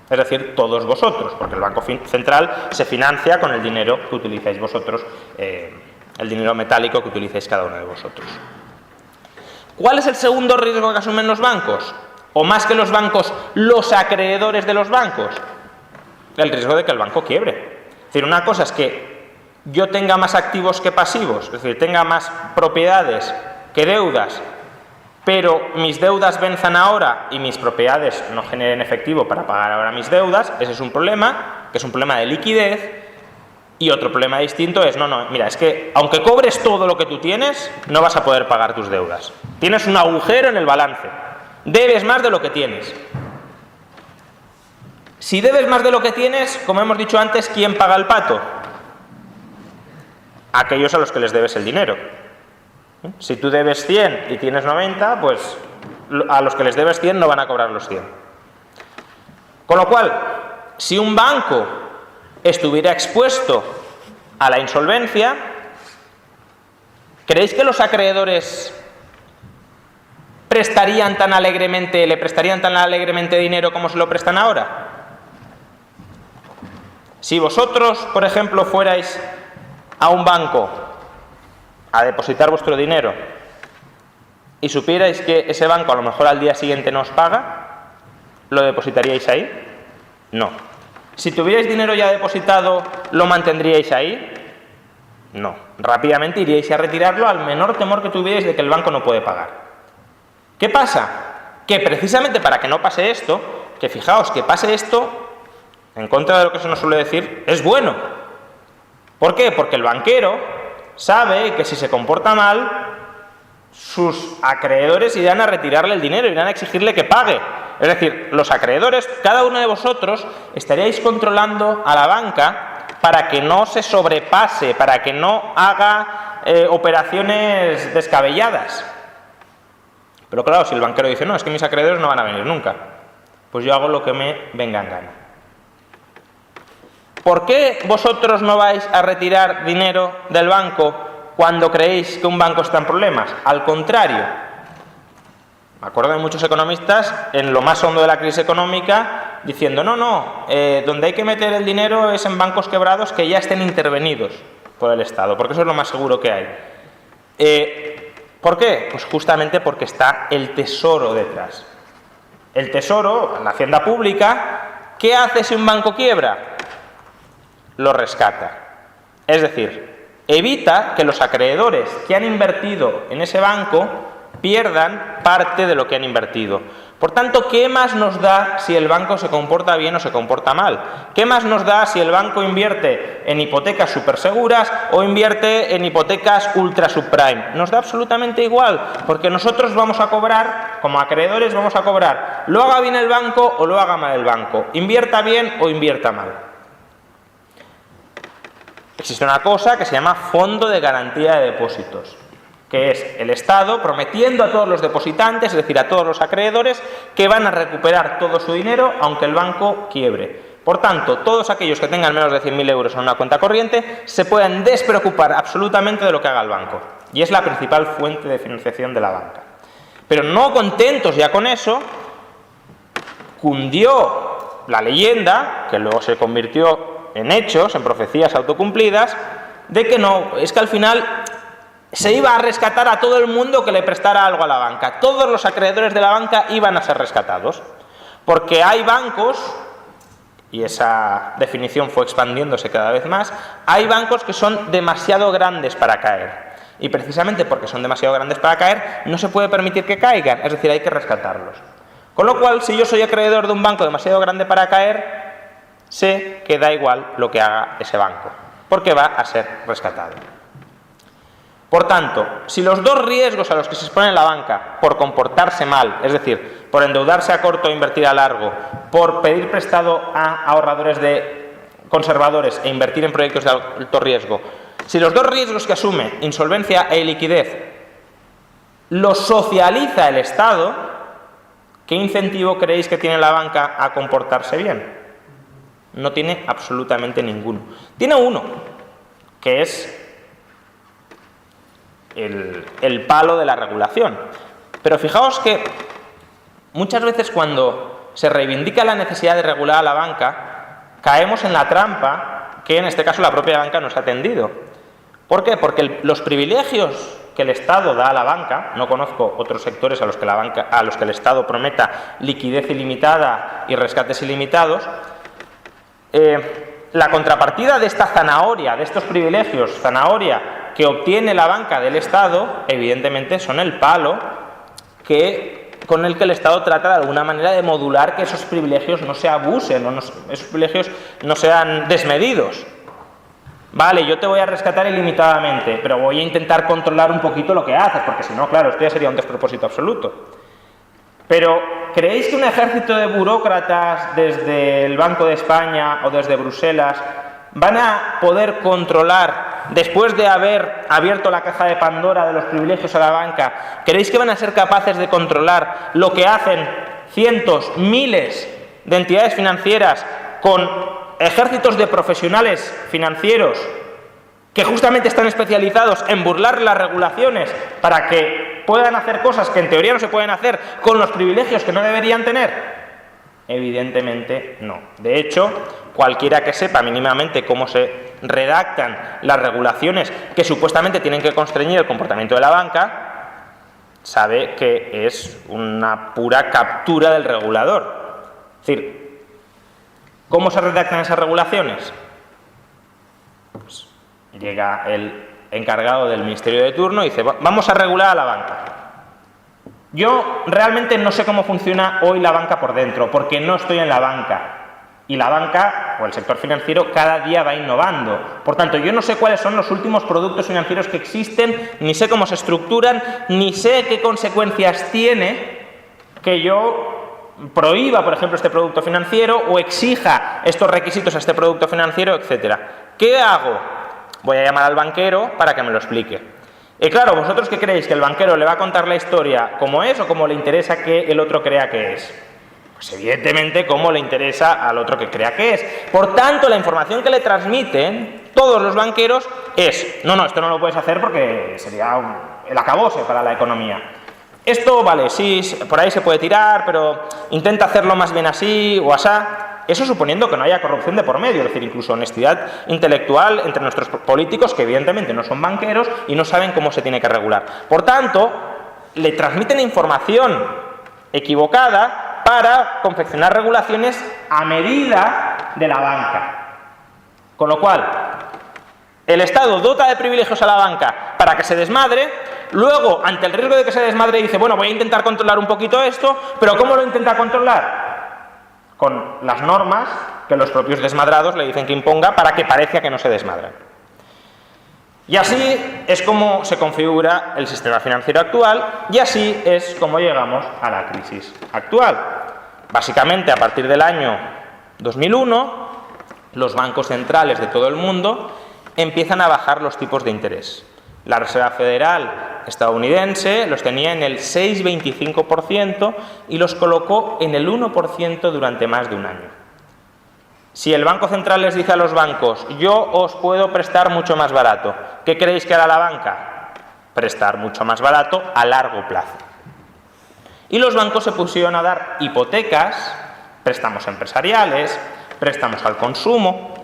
B: Es decir, todos vosotros, porque el Banco Central se financia con el dinero que utilizáis vosotros, el dinero metálico que utilizáis cada uno de vosotros. ¿Cuál es el segundo riesgo que asumen los bancos? O más que los bancos, los acreedores de los bancos. El riesgo de que el banco quiebre. Es decir, una cosa es que yo tenga más activos que pasivos, es decir, tenga más propiedades que deudas, pero mis deudas venzan ahora y mis propiedades no generen efectivo para pagar ahora mis deudas, ese es un problema, que es un problema de liquidez. Y otro problema distinto es, mira, es que aunque cobres todo lo que tú tienes, no vas a poder pagar tus deudas. Tienes un agujero en el balance, debes más de lo que tienes. Si debes más de lo que tienes, como hemos dicho antes, ¿quién paga el pato? Aquellos a los que les debes el dinero. Si tú debes 100 y tienes 90, pues a los que les debes 100 no van a cobrar los 100. Con lo cual, si un banco estuviera expuesto a la insolvencia, ¿creéis que los acreedores le prestarían tan alegremente dinero como se lo prestan ahora? Si vosotros, por ejemplo, fuerais a un banco a depositar vuestro dinero y supierais que ese banco a lo mejor al día siguiente no os paga, ¿lo depositaríais ahí? No. Si tuvierais dinero ya depositado, ¿lo mantendríais ahí? No. Rápidamente iríais a retirarlo al menor temor que tuvierais de que el banco no puede pagar. ¿Qué pasa? Que precisamente para que no pase esto, que fijaos que pase esto, en contra de lo que se nos suele decir, es bueno. ¿Por qué? Porque el banquero sabe que si se comporta mal, sus acreedores irán a retirarle el dinero, irán a exigirle que pague. Es decir, los acreedores, cada uno de vosotros, estaríais controlando a la banca para que no se sobrepase, para que no haga operaciones descabelladas. Pero claro, si el banquero dice, no, es que mis acreedores no van a venir nunca, pues yo hago lo que me venga en gana. ¿Por qué vosotros no vais a retirar dinero del banco cuando creéis que un banco está en problemas? Al contrario. Me acuerdo de muchos economistas en lo más hondo de la crisis económica diciendo, donde hay que meter el dinero es en bancos quebrados que ya estén intervenidos por el Estado, porque eso es lo más seguro que hay. ¿Por qué? Pues justamente porque está el Tesoro detrás. El Tesoro, la hacienda pública, ¿qué hace si un banco quiebra? Lo rescata. Es decir, evita que los acreedores que han invertido en ese banco pierdan parte de lo que han invertido. Por tanto, ¿qué más nos da si el banco se comporta bien o se comporta mal? ¿Qué más nos da si el banco invierte en hipotecas superseguras o invierte en hipotecas ultra subprime? Nos da absolutamente igual, porque nosotros vamos a cobrar, como acreedores vamos a cobrar, lo haga bien el banco o lo haga mal el banco, invierta bien o invierta mal. Existe una cosa que se llama Fondo de Garantía de Depósitos, que es el Estado prometiendo a todos los depositantes, es decir, a todos los acreedores, que van a recuperar todo su dinero aunque el banco quiebre. Por tanto, todos aquellos que tengan menos de 100.000 euros en una cuenta corriente se pueden despreocupar absolutamente de lo que haga el banco. Y es la principal fuente de financiación de la banca. Pero no contentos ya con eso, cundió la leyenda, que luego se convirtió en hechos, en profecías autocumplidas, de que no, es que al final se iba a rescatar a todo el mundo que le prestara algo a la banca. Todos los acreedores de la banca iban a ser rescatados. Porque hay bancos, y esa definición fue expandiéndose cada vez más, hay bancos que son demasiado grandes para caer. Y precisamente porque son demasiado grandes para caer, no se puede permitir que caigan, es decir, hay que rescatarlos. Con lo cual, si yo soy acreedor de un banco demasiado grande para caer, sé que da igual lo que haga ese banco, porque va a ser rescatado. Por tanto, si los dos riesgos a los que se expone la banca por comportarse mal, es decir, por endeudarse a corto e invertir a largo, por pedir prestado a ahorradores conservadores e invertir en proyectos de alto riesgo, si los dos riesgos que asume, insolvencia e liquidez, los socializa el Estado, ¿qué incentivo creéis que tiene la banca a comportarse bien? No tiene absolutamente ninguno. Tiene uno, que es el palo de la regulación. Pero fijaos que muchas veces cuando se reivindica la necesidad de regular a la banca, caemos en la trampa que en este caso la propia banca nos ha tendido. ¿Por qué? Porque los privilegios que el Estado da a la banca, no conozco otros sectores a los que el Estado prometa liquidez ilimitada y rescates ilimitados, la contrapartida de esta zanahoria, de estos privilegios, zanahoria que obtiene la banca del Estado, evidentemente son el palo con el que el Estado trata de alguna manera de modular que esos privilegios no se abusen, o esos privilegios no sean desmedidos. Vale, yo te voy a rescatar ilimitadamente, pero voy a intentar controlar un poquito lo que haces, porque si no, claro, esto ya sería un despropósito absoluto. Pero, ¿creéis que un ejército de burócratas desde el Banco de España o desde Bruselas van a poder controlar, después de haber abierto la caja de Pandora de los privilegios a la banca, ¿creéis que van a ser capaces de controlar lo que hacen cientos, miles de entidades financieras con ejércitos de profesionales financieros que justamente están especializados en burlar las regulaciones para que puedan hacer cosas que en teoría no se pueden hacer con los privilegios que no deberían tener? Evidentemente no. De hecho, cualquiera que sepa mínimamente cómo se redactan las regulaciones que supuestamente tienen que constreñir el comportamiento de la banca, sabe que es una pura captura del regulador. Es decir, ¿cómo se redactan esas regulaciones? Pues llega el encargado del ministerio de turno y dice, vamos a regular a la banca. Yo realmente no sé cómo funciona hoy la banca por dentro, porque no estoy en la banca. Y la banca, o el sector financiero, cada día va innovando. Por tanto, yo no sé cuáles son los últimos productos financieros que existen, ni sé cómo se estructuran, ni sé qué consecuencias tiene que yo prohíba, por ejemplo, este producto financiero o exija estos requisitos a este producto financiero, etcétera. ¿Qué hago? Voy a llamar al banquero para que me lo explique. Y claro, ¿vosotros qué creéis? ¿Que el banquero le va a contar la historia como es o como le interesa que el otro crea que es? Pues evidentemente como le interesa al otro que crea que es. Por tanto, la información que le transmiten todos los banqueros es, no, esto no lo puedes hacer porque sería el acabose para la economía. Esto, vale, sí, por ahí se puede tirar, pero intenta hacerlo más bien así o asá. Eso suponiendo que no haya corrupción de por medio, es decir, incluso honestidad intelectual entre nuestros políticos, que evidentemente no son banqueros y no saben cómo se tiene que regular. Por tanto, le transmiten información equivocada para confeccionar regulaciones a medida de la banca. Con lo cual, el Estado dota de privilegios a la banca para que se desmadre, luego, ante el riesgo de que se desmadre, dice, bueno, voy a intentar controlar un poquito esto, pero ¿cómo lo intenta controlar? Con las normas que los propios desmadrados le dicen que imponga para que parezca que no se desmadran. Y así es como se configura el sistema financiero actual y así es como llegamos a la crisis actual. Básicamente, a partir del año 2001, los bancos centrales de todo el mundo empiezan a bajar los tipos de interés. La Reserva Federal estadounidense los tenía en el 6,25% y los colocó en el 1% durante más de un año. Si el Banco Central les dice a los bancos, yo os puedo prestar mucho más barato, ¿qué creéis que hará la banca? Prestar mucho más barato a largo plazo. Y los bancos se pusieron a dar hipotecas, préstamos empresariales, préstamos al consumo,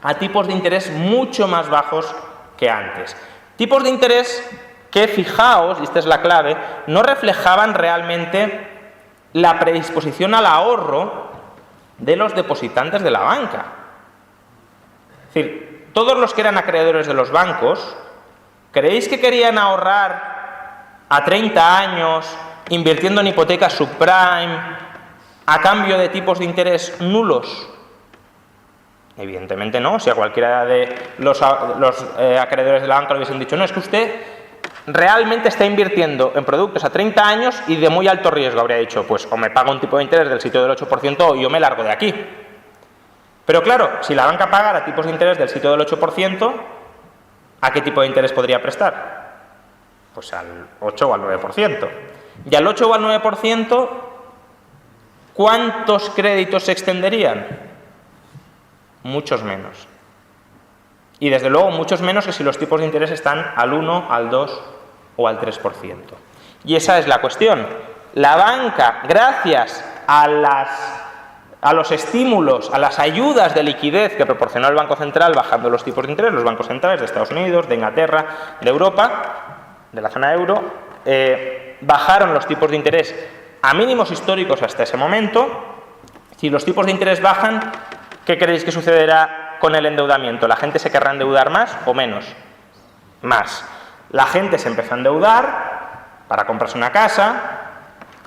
B: a tipos de interés mucho más bajos que antes. Tipos de interés que, fijaos, y esta es la clave, no reflejaban realmente la predisposición al ahorro de los depositantes de la banca. Es decir, todos los que eran acreedores de los bancos, ¿creéis que querían ahorrar a 30 años invirtiendo en hipotecas subprime a cambio de tipos de interés nulos? Evidentemente no. Si a cualquiera de los acreedores de la banca le hubiesen dicho, no, es que usted realmente está invirtiendo en productos a 30 años y de muy alto riesgo, habría dicho, pues o me paga un tipo de interés del sitio del 8% o yo me largo de aquí. Pero claro, si la banca pagara tipos de interés del sitio del 8%, ¿a qué tipo de interés podría prestar? Pues al 8 o al 9%. Y al 8 o al 9%, ¿cuántos créditos se extenderían? Muchos menos. Y desde luego muchos menos que si los tipos de interés están al 1, al 2 o al 3%. Y esa es la cuestión. La banca, gracias a los estímulos, a las ayudas de liquidez que proporcionó el Banco Central bajando los tipos de interés, los bancos centrales de Estados Unidos, de Inglaterra, de Europa, de la zona euro, bajaron los tipos de interés a mínimos históricos hasta ese momento. Si los tipos de interés bajan, ¿qué creéis que sucederá con el endeudamiento? ¿La gente se querrá endeudar más o menos? Más. La gente se empezó a endeudar para comprarse una casa,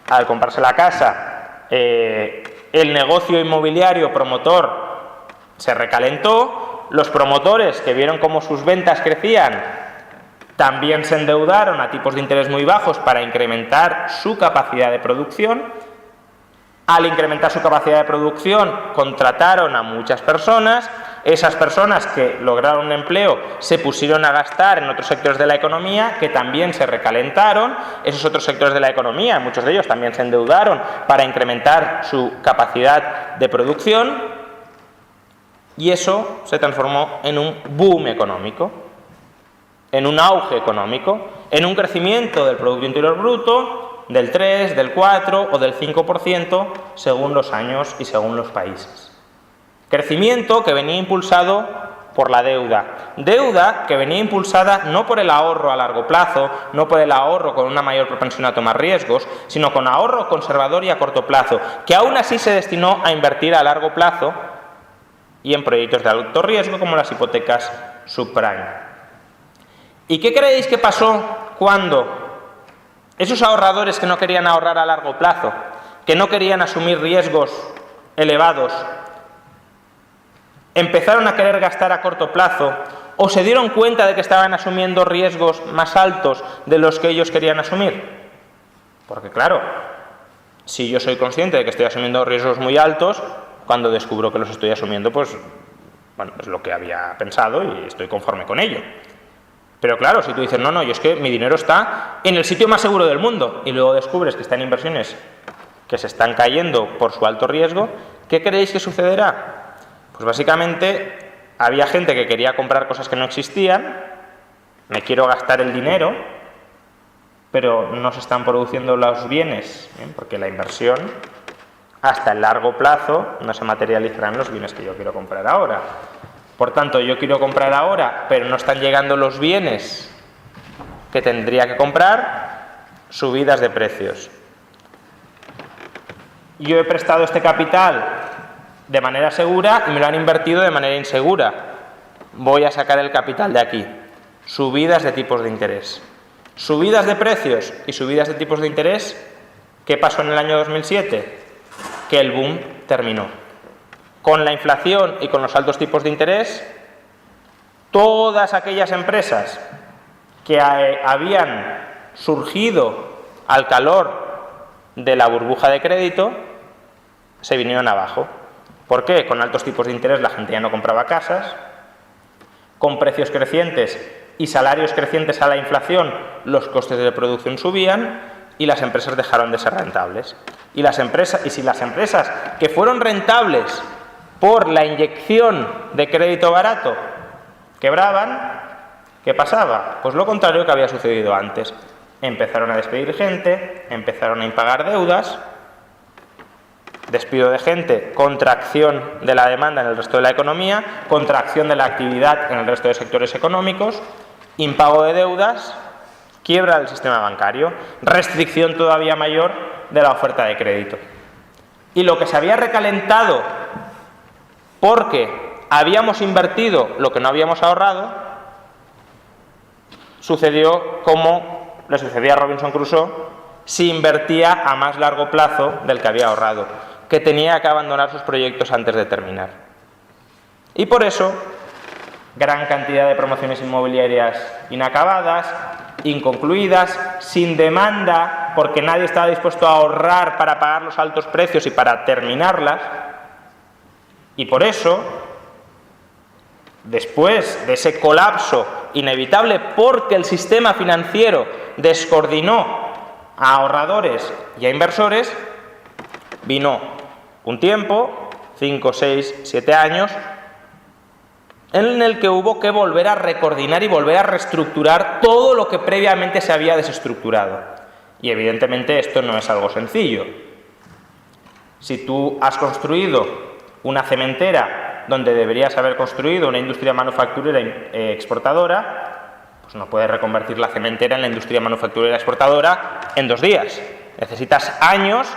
B: al comprarse la casa, el negocio inmobiliario promotor se recalentó, los promotores que vieron cómo sus ventas crecían también se endeudaron a tipos de interés muy bajos para incrementar su capacidad de producción. Al incrementar su capacidad de producción, contrataron a muchas personas. Esas personas que lograron un empleo se pusieron a gastar en otros sectores de la economía que también se recalentaron. Esos otros sectores de la economía, muchos de ellos también se endeudaron para incrementar su capacidad de producción. Y eso se transformó en un boom económico, en un auge económico, en un crecimiento del Producto Interior Bruto del 3, del 4 o del 5% según los años y según los países. Crecimiento que venía impulsado por la deuda. Deuda que venía impulsada no por el ahorro a largo plazo, no por el ahorro con una mayor propensión a tomar riesgos, sino con ahorro conservador y a corto plazo, que aún así se destinó a invertir a largo plazo y en proyectos de alto riesgo como las hipotecas subprime. ¿Y qué creéis que pasó cuando esos ahorradores que no querían ahorrar a largo plazo, que no querían asumir riesgos elevados, empezaron a querer gastar a corto plazo o se dieron cuenta de que estaban asumiendo riesgos más altos de los que ellos querían asumir? Porque claro, si yo soy consciente de que estoy asumiendo riesgos muy altos, cuando descubro que los estoy asumiendo, pues bueno, es lo que había pensado y estoy conforme con ello. Pero claro, si tú dices, no, yo es que mi dinero está en el sitio más seguro del mundo y luego descubres que está en inversiones que se están cayendo por su alto riesgo, ¿qué creéis que sucederá? Pues básicamente había gente que quería comprar cosas que no existían, me quiero gastar el dinero, pero no se están produciendo los bienes, ¿bien? Porque la inversión hasta el largo plazo no se materializarán los bienes que yo quiero comprar ahora. Por tanto, yo quiero comprar ahora, pero no están llegando los bienes que tendría que comprar, subidas de precios. Yo he prestado este capital de manera segura y me lo han invertido de manera insegura. Voy a sacar el capital de aquí. Subidas de tipos de interés. Subidas de precios y subidas de tipos de interés. ¿Qué pasó en el año 2007? Que el boom terminó. Con la inflación y con los altos tipos de interés, todas aquellas empresas que habían surgido al calor de la burbuja de crédito se vinieron abajo. ¿Por qué? Con altos tipos de interés la gente ya no compraba casas, con precios crecientes y salarios crecientes a la inflación, los costes de producción subían y las empresas dejaron de ser rentables. Y si las empresas que fueron rentables por la inyección de crédito barato quebraban, ¿qué pasaba? Pues lo contrario que había sucedido antes. Empezaron a despedir gente, empezaron a impagar deudas, despido de gente, contracción de la demanda en el resto de la economía, contracción de la actividad en el resto de sectores económicos, impago de deudas, quiebra del sistema bancario, restricción todavía mayor de la oferta de crédito. Y lo que se había recalentado porque habíamos invertido lo que no habíamos ahorrado, sucedió como le sucedía a Robinson Crusoe si invertía a más largo plazo del que había ahorrado, que tenía que abandonar sus proyectos antes de terminar. Y por eso, gran cantidad de promociones inmobiliarias inacabadas, inconcluidas, sin demanda, porque nadie estaba dispuesto a ahorrar para pagar los altos precios y para terminarlas. Y por eso, después de ese colapso inevitable porque el sistema financiero descoordinó a ahorradores y a inversores, vino un tiempo, 5, 6, 7 años, en el que hubo que volver a recoordinar y volver a reestructurar todo lo que previamente se había desestructurado. Y evidentemente esto no es algo sencillo. Si tú has construido una cementera donde deberías haber construido una industria manufacturera exportadora, pues no puedes reconvertir la cementera en la industria manufacturera exportadora en 2 días. Necesitas años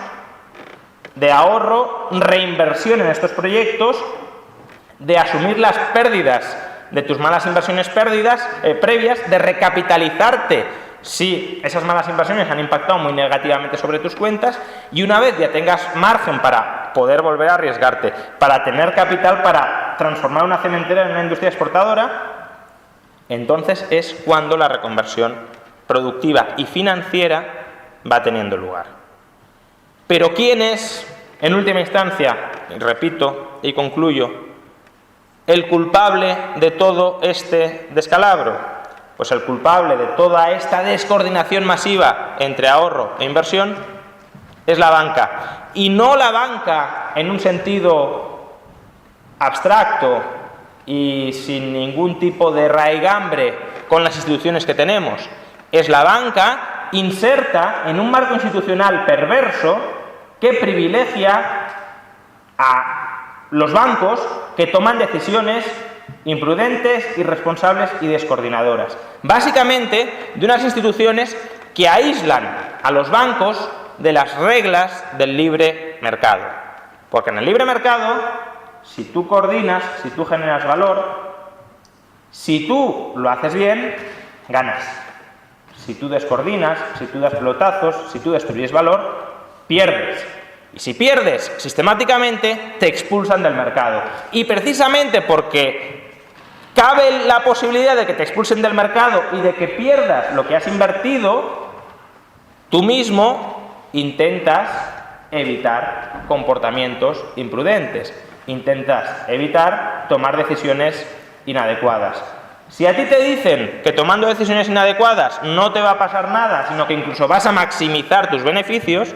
B: de ahorro, reinversión en estos proyectos, de asumir las pérdidas de tus malas inversiones previas, de recapitalizarte si esas malas inversiones han impactado muy negativamente sobre tus cuentas, y una vez ya tengas margen para poder volver a arriesgarte, para tener capital para transformar una cementera en una industria exportadora, entonces es cuando la reconversión productiva y financiera va teniendo lugar. Pero ¿quién es, en última instancia, y repito y concluyo, el culpable de todo este descalabro? Pues el culpable de toda esta descoordinación masiva entre ahorro e inversión es la banca. Y no la banca en un sentido abstracto y sin ningún tipo de raigambre con las instituciones que tenemos. Es la banca inserta en un marco institucional perverso que privilegia a los bancos que toman decisiones imprudentes, irresponsables y descoordinadoras. Básicamente, de unas instituciones que aíslan a los bancos de las reglas del libre mercado. Porque en el libre mercado, si tú coordinas, si tú generas valor, si tú lo haces bien, ganas. Si tú descoordinas, si tú das pelotazos, si tú destruyes valor, pierdes. Y si pierdes sistemáticamente, te expulsan del mercado. Y precisamente porque cabe la posibilidad de que te expulsen del mercado y de que pierdas lo que has invertido, tú mismo intentas evitar comportamientos imprudentes, intentas evitar tomar decisiones inadecuadas. Si a ti te dicen que tomando decisiones inadecuadas no te va a pasar nada, sino que incluso vas a maximizar tus beneficios,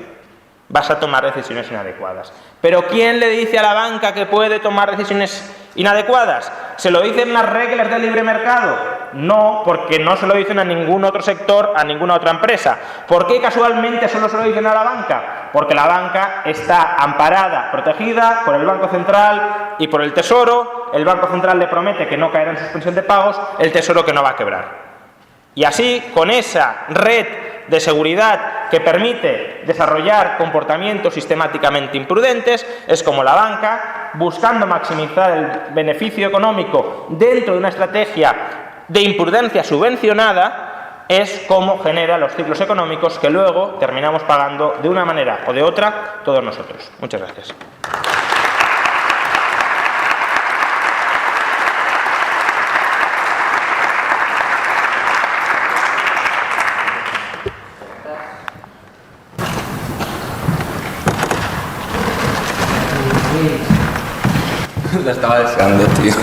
B: vas a tomar decisiones inadecuadas. Pero ¿quién le dice a la banca que puede tomar decisiones inadecuadas? ¿Se lo dicen las reglas del libre mercado? No, porque no se lo dicen a ningún otro sector, a ninguna otra empresa. ¿Por qué casualmente solo se lo dicen a la banca? Porque la banca está amparada, protegida por el Banco Central y por el Tesoro. El Banco Central le promete que no caerá en suspensión de pagos, el Tesoro que no va a quebrar. Y así, con esa red de seguridad que permite desarrollar comportamientos sistemáticamente imprudentes, es como la banca, buscando maximizar el beneficio económico dentro de una estrategia de imprudencia subvencionada, es como genera los ciclos económicos que luego terminamos pagando de una manera o de otra todos nosotros. Muchas gracias.
C: La estaba deseando, tío.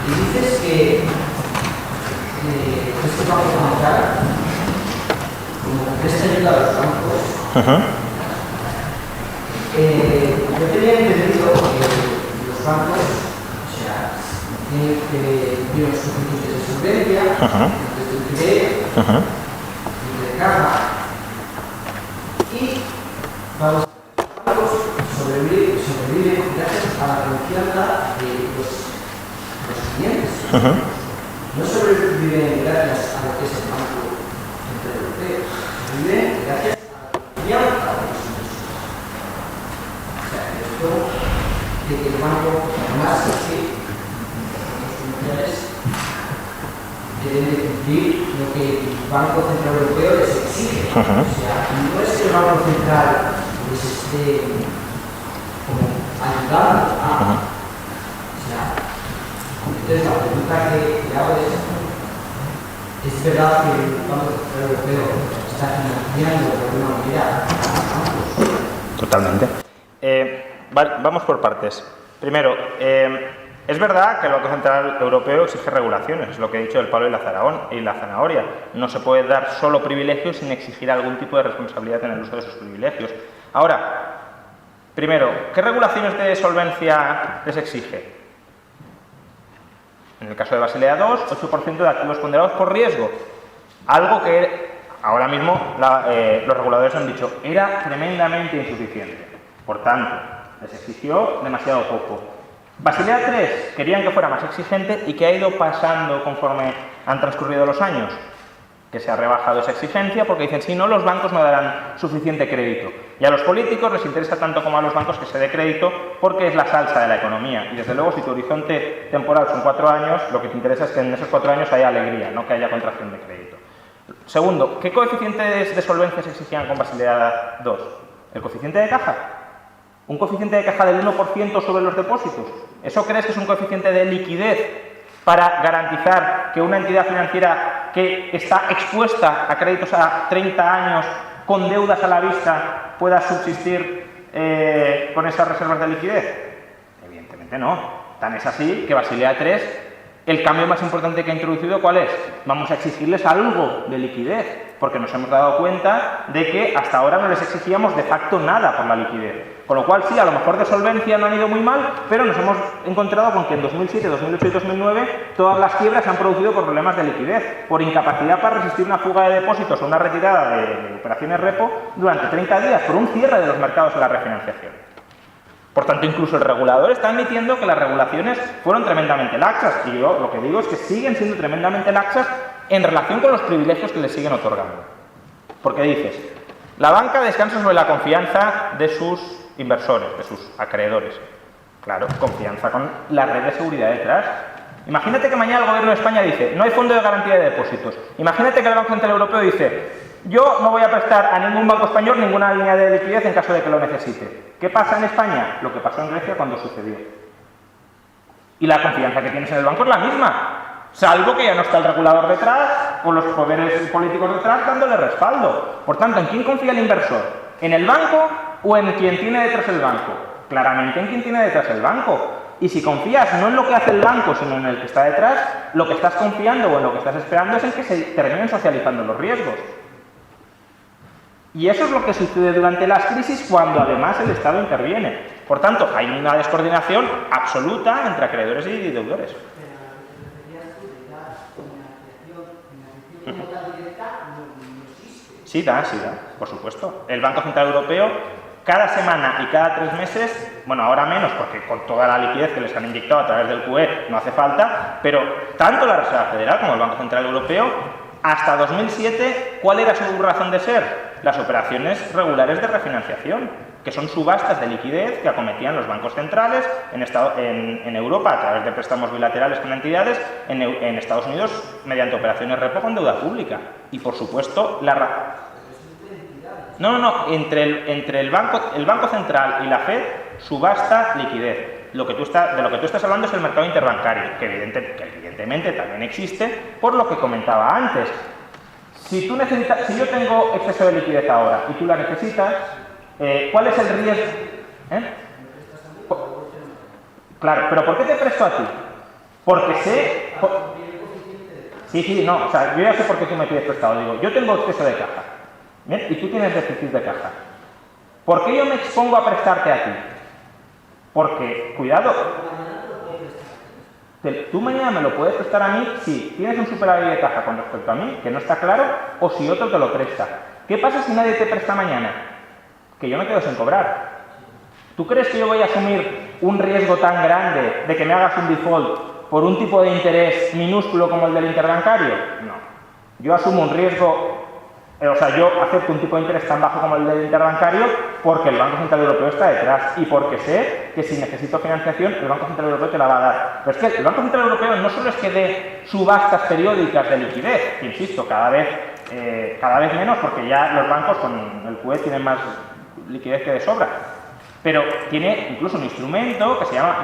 D: Y dices que este banco central, como que presta ayuda a los bancos, yo tenía entendido que los bancos, o sea, tienen que tener suficientes de solvencia, de liquidez, de carga, y vamos, los bancos sobreviven gracias a la confianza de los clientes. No sobreviven gracias a lo que es el Banco Central Europeo, sobreviven gracias a la confianza de los inversores. O sea, esto de que el banco, además, es que los comerciales deben de cumplir lo que el Banco Central Europeo les exige. O sea, no es que el Banco Central les esté como ayudando a... Entonces, la pregunta que hago es verdad que el Banco Central Europeo está financiando de alguna manera a los bancos.
B: Totalmente. Vamos por partes. Primero, es verdad que el Banco Central Europeo exige regulaciones, es lo que he dicho del palo y la zanahoria. No se puede dar solo privilegios sin exigir algún tipo de responsabilidad en el uso de esos privilegios. Ahora, primero, ¿qué regulaciones de solvencia les exige? En el caso de Basilea II, 8% de activos ponderados por riesgo. Algo que ahora mismo los reguladores han dicho era tremendamente insuficiente. Por tanto, les exigió demasiado poco. Basilea III querían que fuera más exigente y que ha ido pasando conforme han transcurrido los años. que se ha rebajado esa exigencia porque dicen, si no, los bancos no darán suficiente crédito. Y a los políticos les interesa tanto como a los bancos que se dé crédito porque es la salsa de la economía. Y desde luego, si tu horizonte temporal son 4 años, lo que te interesa es que en esos 4 años haya alegría, no que haya contracción de crédito. Segundo, ¿qué coeficientes de solvencia se exigían con Basilea II? ¿El coeficiente de caja? ¿Un coeficiente de caja del 1% sobre los depósitos? ¿Eso crees que es un coeficiente de liquidez para garantizar que una entidad financiera que está expuesta a créditos a 30 años con deudas a la vista pueda subsistir con esas reservas de liquidez? Evidentemente no. Tan es así que Basilea III, el cambio más importante que ha introducido, ¿cuál es? Vamos a exigirles algo de liquidez, porque nos hemos dado cuenta de que hasta ahora no les exigíamos de facto nada por la liquidez. Con lo cual, sí, a lo mejor de solvencia no han ido muy mal, pero nos hemos encontrado con que en 2007, 2008 y 2009 todas las quiebras se han producido por problemas de liquidez, por incapacidad para resistir una fuga de depósitos o una retirada de operaciones repo durante 30 días, por un cierre de los mercados de la refinanciación. Por tanto, incluso el regulador está admitiendo que las regulaciones fueron tremendamente laxas, y yo lo que digo es que siguen siendo tremendamente laxas en relación con los privilegios que les siguen otorgando. Porque dices, la banca descansa sobre la confianza de sus inversores, de sus acreedores. Claro, confianza con la red de seguridad detrás. Imagínate que mañana el gobierno de España dice, no hay fondo de garantía de depósitos. Imagínate que el Banco Central Europeo dice, yo no voy a prestar a ningún banco español ninguna línea de liquidez en caso de que lo necesite. ¿Qué pasa en España? Lo que pasó en Grecia cuando sucedió. Y la confianza que tienes en el banco es la misma, salvo que ya no está el regulador detrás o los poderes políticos detrás dándole respaldo. Por tanto, ¿en quién confía el inversor? ¿En el banco o en quien tiene detrás el banco? Claramente en quien tiene detrás el banco. Y si confías no en lo que hace el banco, sino en el que está detrás, lo que estás confiando o en lo que estás esperando es en que se terminen socializando los riesgos. Y eso es lo que sucede durante las crisis cuando además el Estado interviene. Por tanto, hay una descoordinación absoluta entre acreedores y deudores. Sí da, por supuesto. El Banco Central Europeo, cada semana y cada 3 meses, bueno, ahora menos, porque con toda la liquidez que les han inyectado a través del QE no hace falta, pero tanto la Reserva Federal como el Banco Central Europeo, hasta 2007, ¿cuál era su razón de ser? Las operaciones regulares de refinanciación, que son subastas de liquidez que acometían los bancos centrales en Europa a través de préstamos bilaterales con entidades, en Estados Unidos mediante operaciones repo con deuda pública. Y por supuesto, entre el Banco Central y la FED subasta liquidez. De lo que tú estás hablando es el mercado interbancario, que evidentemente también existe, por lo que comentaba antes. Si yo tengo exceso de liquidez ahora y tú la necesitas, ¿cuál es el riesgo? Claro, pero ¿por qué te presto a ti? Porque sé... o sea, yo ya sé por qué tú me pides prestado. Digo, yo tengo exceso de caja, ¿bien? Y tú tienes déficit de caja. ¿Por qué yo me expongo a prestarte a ti? Porque, cuidado, tú mañana me lo puedes prestar a mí si tienes un superávit de caja con respecto a mí, que no está claro, o si otro te lo presta. ¿Qué pasa si nadie te presta mañana? Que yo me quedo sin cobrar. ¿Tú crees que yo voy a asumir un riesgo tan grande de que me hagas un default por un tipo de interés minúsculo como el del interbancario? No. Yo asumo un riesgo, yo acepto un tipo de interés tan bajo como el del interbancario porque el Banco Central Europeo está detrás y porque sé que si necesito financiación el Banco Central Europeo te la va a dar. Pero es que el Banco Central Europeo no solo es que dé subastas periódicas de liquidez, que insisto, cada vez menos porque ya los bancos con el QE tienen más liquidez que de sobra, pero tiene incluso un instrumento que se llama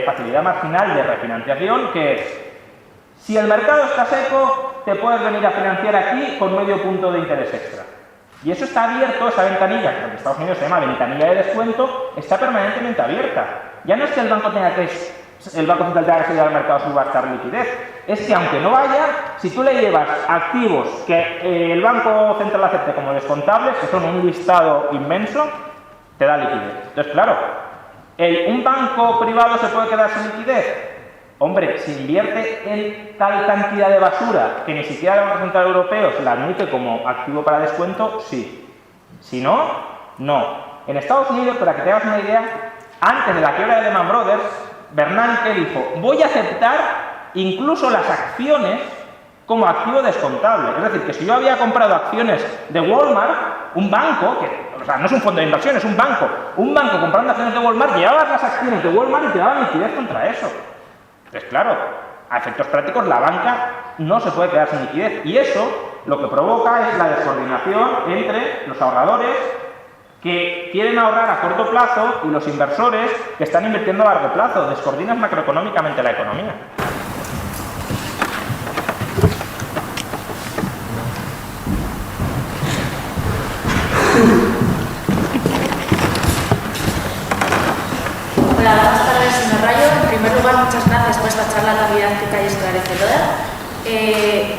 B: facilidad marginal de refinanciación, que es, si el mercado está seco, te puedes venir a financiar aquí con medio punto de interés extra. Y eso está abierto, esa ventanilla, que en Estados Unidos se llama ventanilla de descuento, está permanentemente abierta. Ya no es que el Banco Central tenga que salir al mercado a subastar liquidez, es que aunque no vaya, si tú le llevas activos que el Banco Central acepte como descontables, que son un listado inmenso, te da liquidez. Entonces, claro, ¿un banco privado se puede quedar sin liquidez? Hombre, si invierte en tal cantidad de basura que ni siquiera el Banco Central Europeo se la admite como activo para descuento, sí. Si no, no. En Estados Unidos, para que te hagas una idea, antes de la quiebra de Lehman Brothers, Bernanke dijo, voy a aceptar incluso las acciones como activo descontable. Es decir, que si yo había comprado acciones de Walmart, un banco, o sea, no es un fondo de inversión, es un banco comprando acciones de Walmart, llevaba las acciones de Walmart y te daba liquidez contra eso. Entonces, claro, a efectos prácticos la banca no se puede quedar sin liquidez y eso lo que provoca es la descoordinación entre los ahorradores que quieren ahorrar a corto plazo y los inversores que están invirtiendo a largo plazo. Descoordinas macroeconómicamente la economía.
E: Hola, buenas tardes, señor Rayo. En primer lugar, muchas gracias por esta charla tan didáctica y esclarecedora.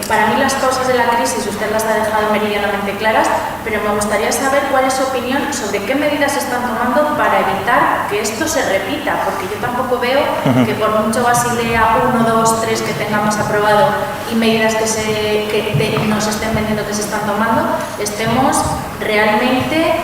E: Para mí las causas de la crisis usted las ha dejado meridianamente claras, pero me gustaría saber cuál es su opinión sobre qué medidas se están tomando para evitar que esto se repita, porque yo tampoco veo que por mucho Basilea 1, 2, 3 que tengamos aprobado y medidas que nos estén vendiendo que se están tomando, estemos realmente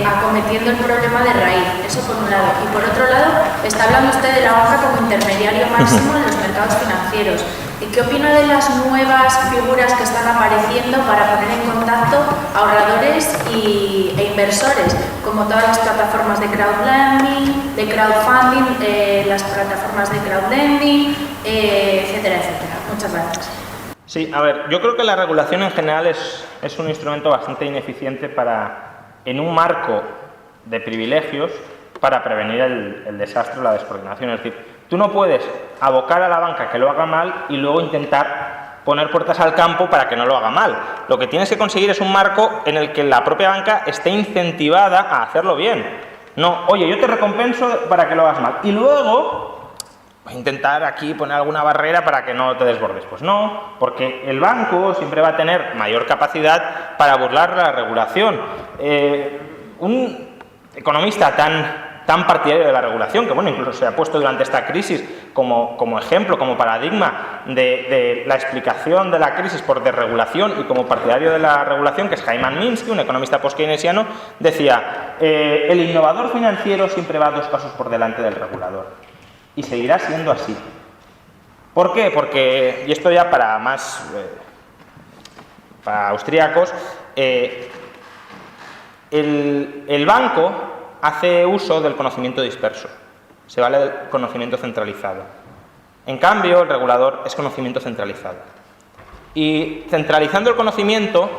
E: acometiendo el problema de raíz. Eso por un lado. Y por otro lado, está hablando usted de la banca como intermediario máximo en los mercados financieros. ¿Y qué opina de las nuevas figuras que están apareciendo para poner en contacto ahorradores e inversores, como todas las plataformas de crowdlending, de crowdfunding, las plataformas de crowdlending, etcétera, etcétera? Muchas gracias.
B: Sí, a ver, yo creo que la regulación en general es un instrumento bastante ineficiente en un marco de privilegios, para prevenir el desastre o la descoordinación. Es decir, tú no puedes abocar a la banca que lo haga mal y luego intentar poner puertas al campo para que no lo haga mal. Lo que tienes que conseguir es un marco en el que la propia banca esté incentivada a hacerlo bien. No, oye, yo te recompenso para que lo hagas mal. Y luego voy a intentar aquí poner alguna barrera para que no te desbordes. Pues no, porque el banco siempre va a tener mayor capacidad para burlar la regulación. Un economista tan partidario de la regulación, que bueno, incluso se ha puesto durante esta crisis como ejemplo, como paradigma de la explicación de la crisis por desregulación y como partidario de la regulación, que es Hyman Minsky, un economista post-keynesiano, decía, el innovador financiero siempre va 2 pasos por delante del regulador. Y seguirá siendo así. ¿Por qué? Porque, y esto ya para austríacos, el banco hace uso del conocimiento disperso, se vale del conocimiento centralizado. En cambio, el regulador es conocimiento centralizado. Y centralizando el conocimiento,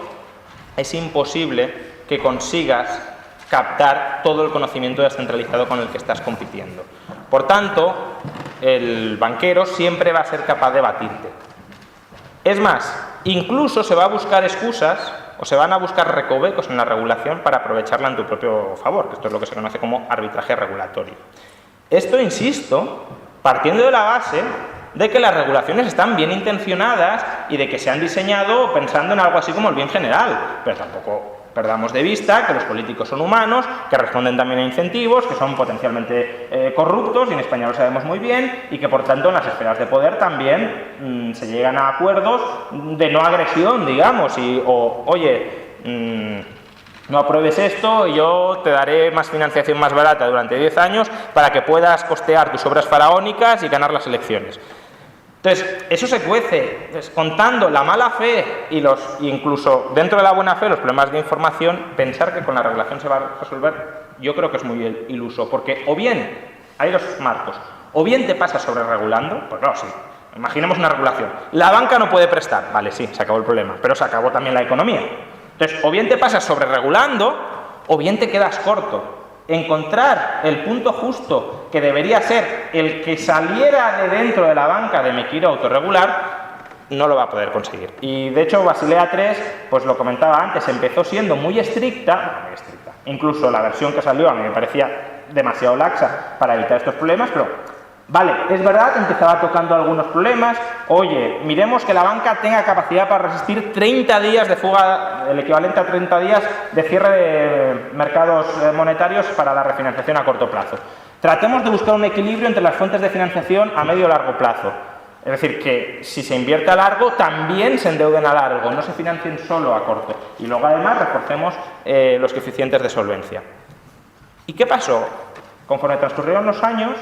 B: es imposible que consigas captar todo el conocimiento descentralizado con el que estás compitiendo. Por tanto, el banquero siempre va a ser capaz de batirte. Es más, incluso se va a buscar excusas o se van a buscar recovecos en la regulación para aprovecharla en tu propio favor, que esto es lo que se conoce como arbitraje regulatorio. Esto, insisto, partiendo de la base de que las regulaciones están bien intencionadas y de que se han diseñado pensando en algo así como el bien general, pero tampoco perdamos de vista que los políticos son humanos, que responden también a incentivos, que son potencialmente corruptos, y en España lo sabemos muy bien, y que por tanto en las esferas de poder también se llegan a acuerdos de no agresión, digamos, oye, no apruebes esto y yo te daré más financiación más barata durante 10 años para que puedas costear tus obras faraónicas y ganar las elecciones. Entonces, eso se cuece. Entonces, contando la mala fe y incluso dentro de la buena fe los problemas de información, pensar que con la regulación se va a resolver, yo creo que es muy iluso, porque o bien, hay dos marcos, o bien te pasas sobre regulando, pues no, sí, imaginemos una regulación, la banca no puede prestar, vale, sí, se acabó el problema, pero se acabó también la economía. Entonces, o bien te pasas sobre regulando, o bien te quedas corto. Encontrar el punto justo que debería ser el que saliera de dentro de la banca de me quiero autorregular, no lo va a poder conseguir. Y de hecho Basilea 3, pues lo comentaba antes, empezó siendo muy estricta, incluso la versión que salió a mí me parecía demasiado laxa para evitar estos problemas, pero vale, es verdad que empezaba tocando algunos problemas. Oye, miremos que la banca tenga capacidad para resistir 30 días de fuga, el equivalente a 30 días de cierre de mercados monetarios para la refinanciación a corto plazo. Tratemos de buscar un equilibrio entre las fuentes de financiación a medio y largo plazo. Es decir, que si se invierte a largo, también se endeuden a largo, no se financien solo a corto. Y luego además reforcemos los coeficientes de solvencia. ¿Y qué pasó? Conforme transcurrieron los años,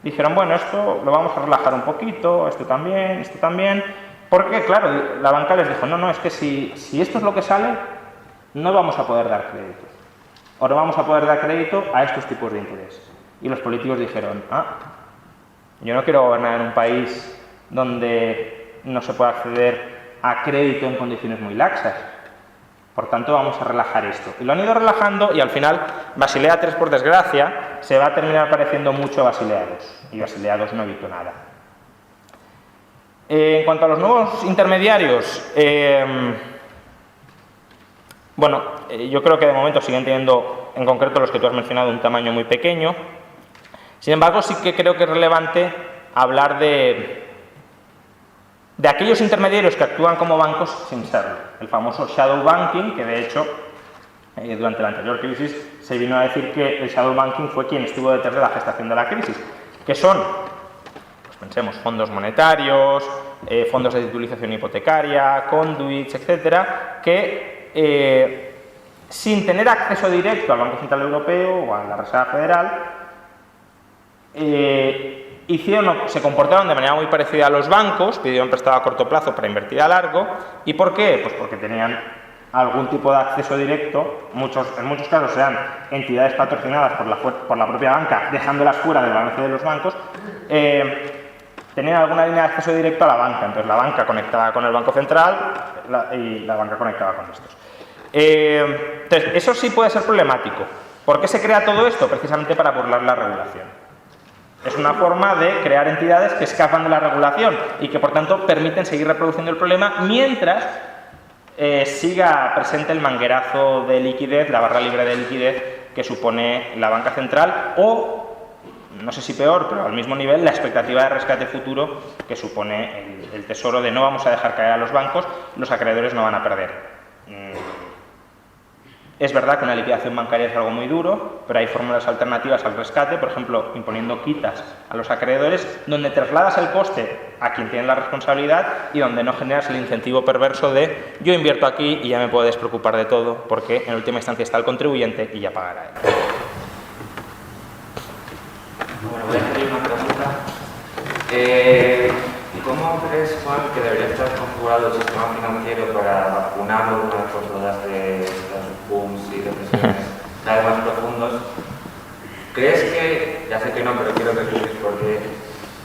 B: dijeron, bueno, esto lo vamos a relajar un poquito, esto también, Porque, claro, la banca les dijo, no, es que si esto es lo que sale, no vamos a poder dar crédito. O no vamos a poder dar crédito a estos tipos de interés. Y los políticos dijeron, yo no quiero gobernar en un país donde no se pueda acceder a crédito en condiciones muy laxas. Por tanto, vamos a relajar esto. Y lo han ido relajando y al final Basilea III, por desgracia, se va a terminar pareciendo mucho a Basilea II. Y Basilea II no evitó nada. En cuanto a los nuevos intermediarios, yo creo que de momento siguen teniendo, en concreto los que tú has mencionado, un tamaño muy pequeño. Sin embargo, sí que creo que es relevante hablar de aquellos intermediarios que actúan como bancos sin serlo. El famoso shadow banking, que de hecho, durante la anterior crisis, se vino a decir que el shadow banking fue quien estuvo detrás de la gestación de la crisis, que son, pues pensemos, fondos monetarios, fondos de titulización hipotecaria, conduits, etcétera, que sin tener acceso directo al Banco Central Europeo o a la Reserva Federal, se comportaron de manera muy parecida a los bancos, pidieron prestado a corto plazo para invertir a largo. ¿Y por qué? Pues porque tenían algún tipo de acceso directo, en muchos casos eran entidades patrocinadas por la propia banca, dejándolas fuera del balance de los bancos, tenían alguna línea de acceso directo a la banca. Entonces la banca conectaba con el Banco Central y la banca conectaba con estos. Entonces, eso sí puede ser problemático. ¿Por qué se crea todo esto? Precisamente para burlar la regulación. Es una forma de crear entidades que escapan de la regulación y que, por tanto, permiten seguir reproduciendo el problema mientras siga presente el manguerazo de liquidez, la barra libre de liquidez que supone la banca central o, no sé si peor, pero al mismo nivel, la expectativa de rescate futuro que supone el tesoro de no vamos a dejar caer a los bancos, los acreedores no van a perder. Es verdad que una liquidación bancaria es algo muy duro, pero hay fórmulas alternativas al rescate, por ejemplo, imponiendo quitas a los acreedores, donde trasladas el coste a quien tiene la responsabilidad y donde no generas el incentivo perverso de yo invierto aquí y ya me puedo despreocupar de todo, porque en última instancia está el contribuyente y ya pagará él.
A: Bueno, voy a hacer una pregunta. ¿Cómo crees, Juan, que debería estar configurado el sistema financiero para vacunarlo con las controlas de los booms y depresiones cada vez más profundos? ¿Crees que, ya sé que no, pero quiero que expliques por qué,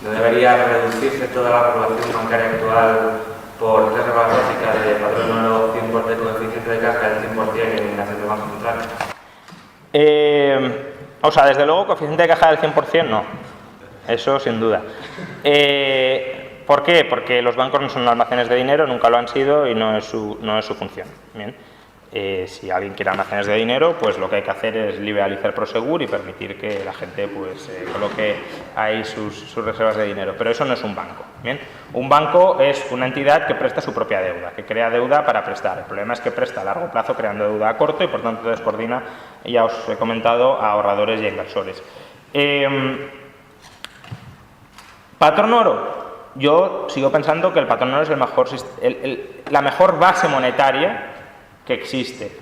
A: no debería reducirse toda la regulación bancaria actual por tres reglas básicas de patrón número 100% de coeficiente de caja del 100% en eliminación del Banco Central?
B: Desde luego, coeficiente de caja del 100% no. Eso sin duda. ¿Por qué? Porque los bancos no son almacenes de dinero, nunca lo han sido y no es su función. Bien. Si alguien quiere almacenes de dinero, pues lo que hay que hacer es liberalizar Prosegur y permitir que la gente coloque ahí sus reservas de dinero. Pero eso no es un banco. Bien. Un banco es una entidad que presta su propia deuda, que crea deuda para prestar. El problema es que presta a largo plazo creando deuda a corto y por tanto descoordina, ya os he comentado, a ahorradores y a inversores. Patrón oro. Yo sigo pensando que el patrón oro es la mejor base monetaria que existe.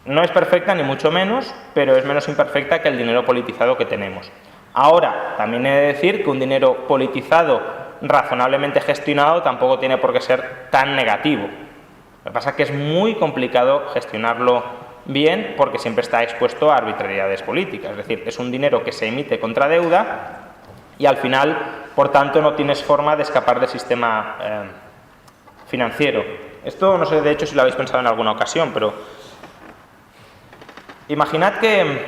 B: No es perfecta ni mucho menos, pero es menos imperfecta que el dinero politizado que tenemos. Ahora, también he de decir que un dinero politizado razonablemente gestionado tampoco tiene por qué ser tan negativo. Lo que pasa es que es muy complicado gestionarlo bien porque siempre está expuesto a arbitrariedades políticas. Es decir, es un dinero que se emite contra deuda y al final, por tanto, no tienes forma de escapar del sistema financiero. Esto no sé, de hecho, si lo habéis pensado en alguna ocasión, pero imaginad que,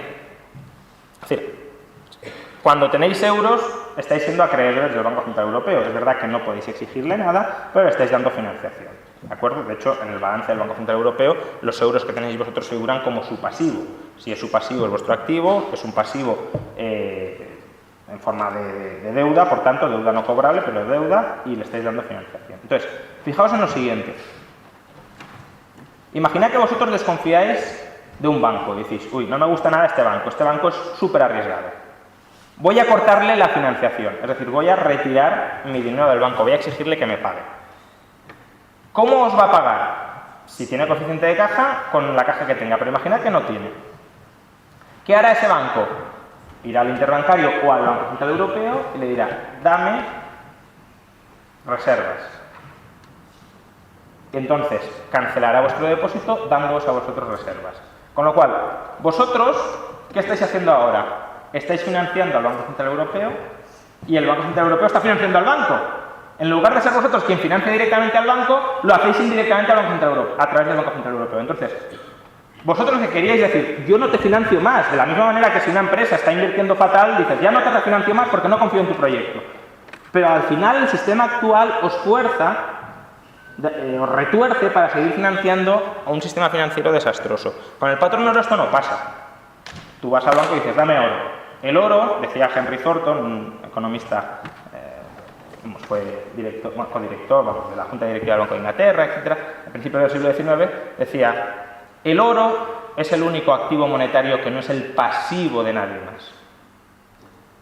B: cuando tenéis euros, estáis siendo acreedores del Banco Central Europeo. Es verdad que no podéis exigirle nada, pero le estáis dando financiación. ¿De acuerdo? De hecho, en el balance del Banco Central Europeo, los euros que tenéis vosotros figuran como su pasivo. Si es su pasivo, es vuestro activo, es un pasivo en forma de deuda, por tanto, deuda no cobrable, pero deuda, y le estáis dando financiación. Entonces, fijaos en lo siguiente. Imaginad que vosotros desconfiáis de un banco y decís, uy, no me gusta nada este banco es súper arriesgado. Voy a cortarle la financiación, es decir, voy a retirar mi dinero del banco, voy a exigirle que me pague. ¿Cómo os va a pagar? Si tiene coeficiente de caja, con la caja que tenga, pero imaginad que no tiene. ¿Qué hará ese banco? Irá al interbancario o al Banco Central Europeo y le dirá, dame reservas. Entonces, cancelará vuestro depósito dándoos a vosotros reservas. Con lo cual, vosotros, ¿qué estáis haciendo ahora? Estáis financiando al Banco Central Europeo y el Banco Central Europeo está financiando al banco. En lugar de ser vosotros quien financia directamente al banco, lo hacéis indirectamente al Banco Central Europeo, a través del Banco Central Europeo. Entonces, vosotros que queríais decir, yo no te financio más, de la misma manera que si una empresa está invirtiendo fatal, dices, ya no te refinancio más porque no confío en tu proyecto. Pero al final el sistema actual os fuerza, os retuerce para seguir financiando a un sistema financiero desastroso. Con el patrón oro esto no pasa. Tú vas al banco y dices, dame oro. El oro, decía Henry Thornton, un economista, fue codirector de la Junta Directiva del Banco de Inglaterra, etc., a principios del siglo XIX, decía, el oro es el único activo monetario que no es el pasivo de nadie más.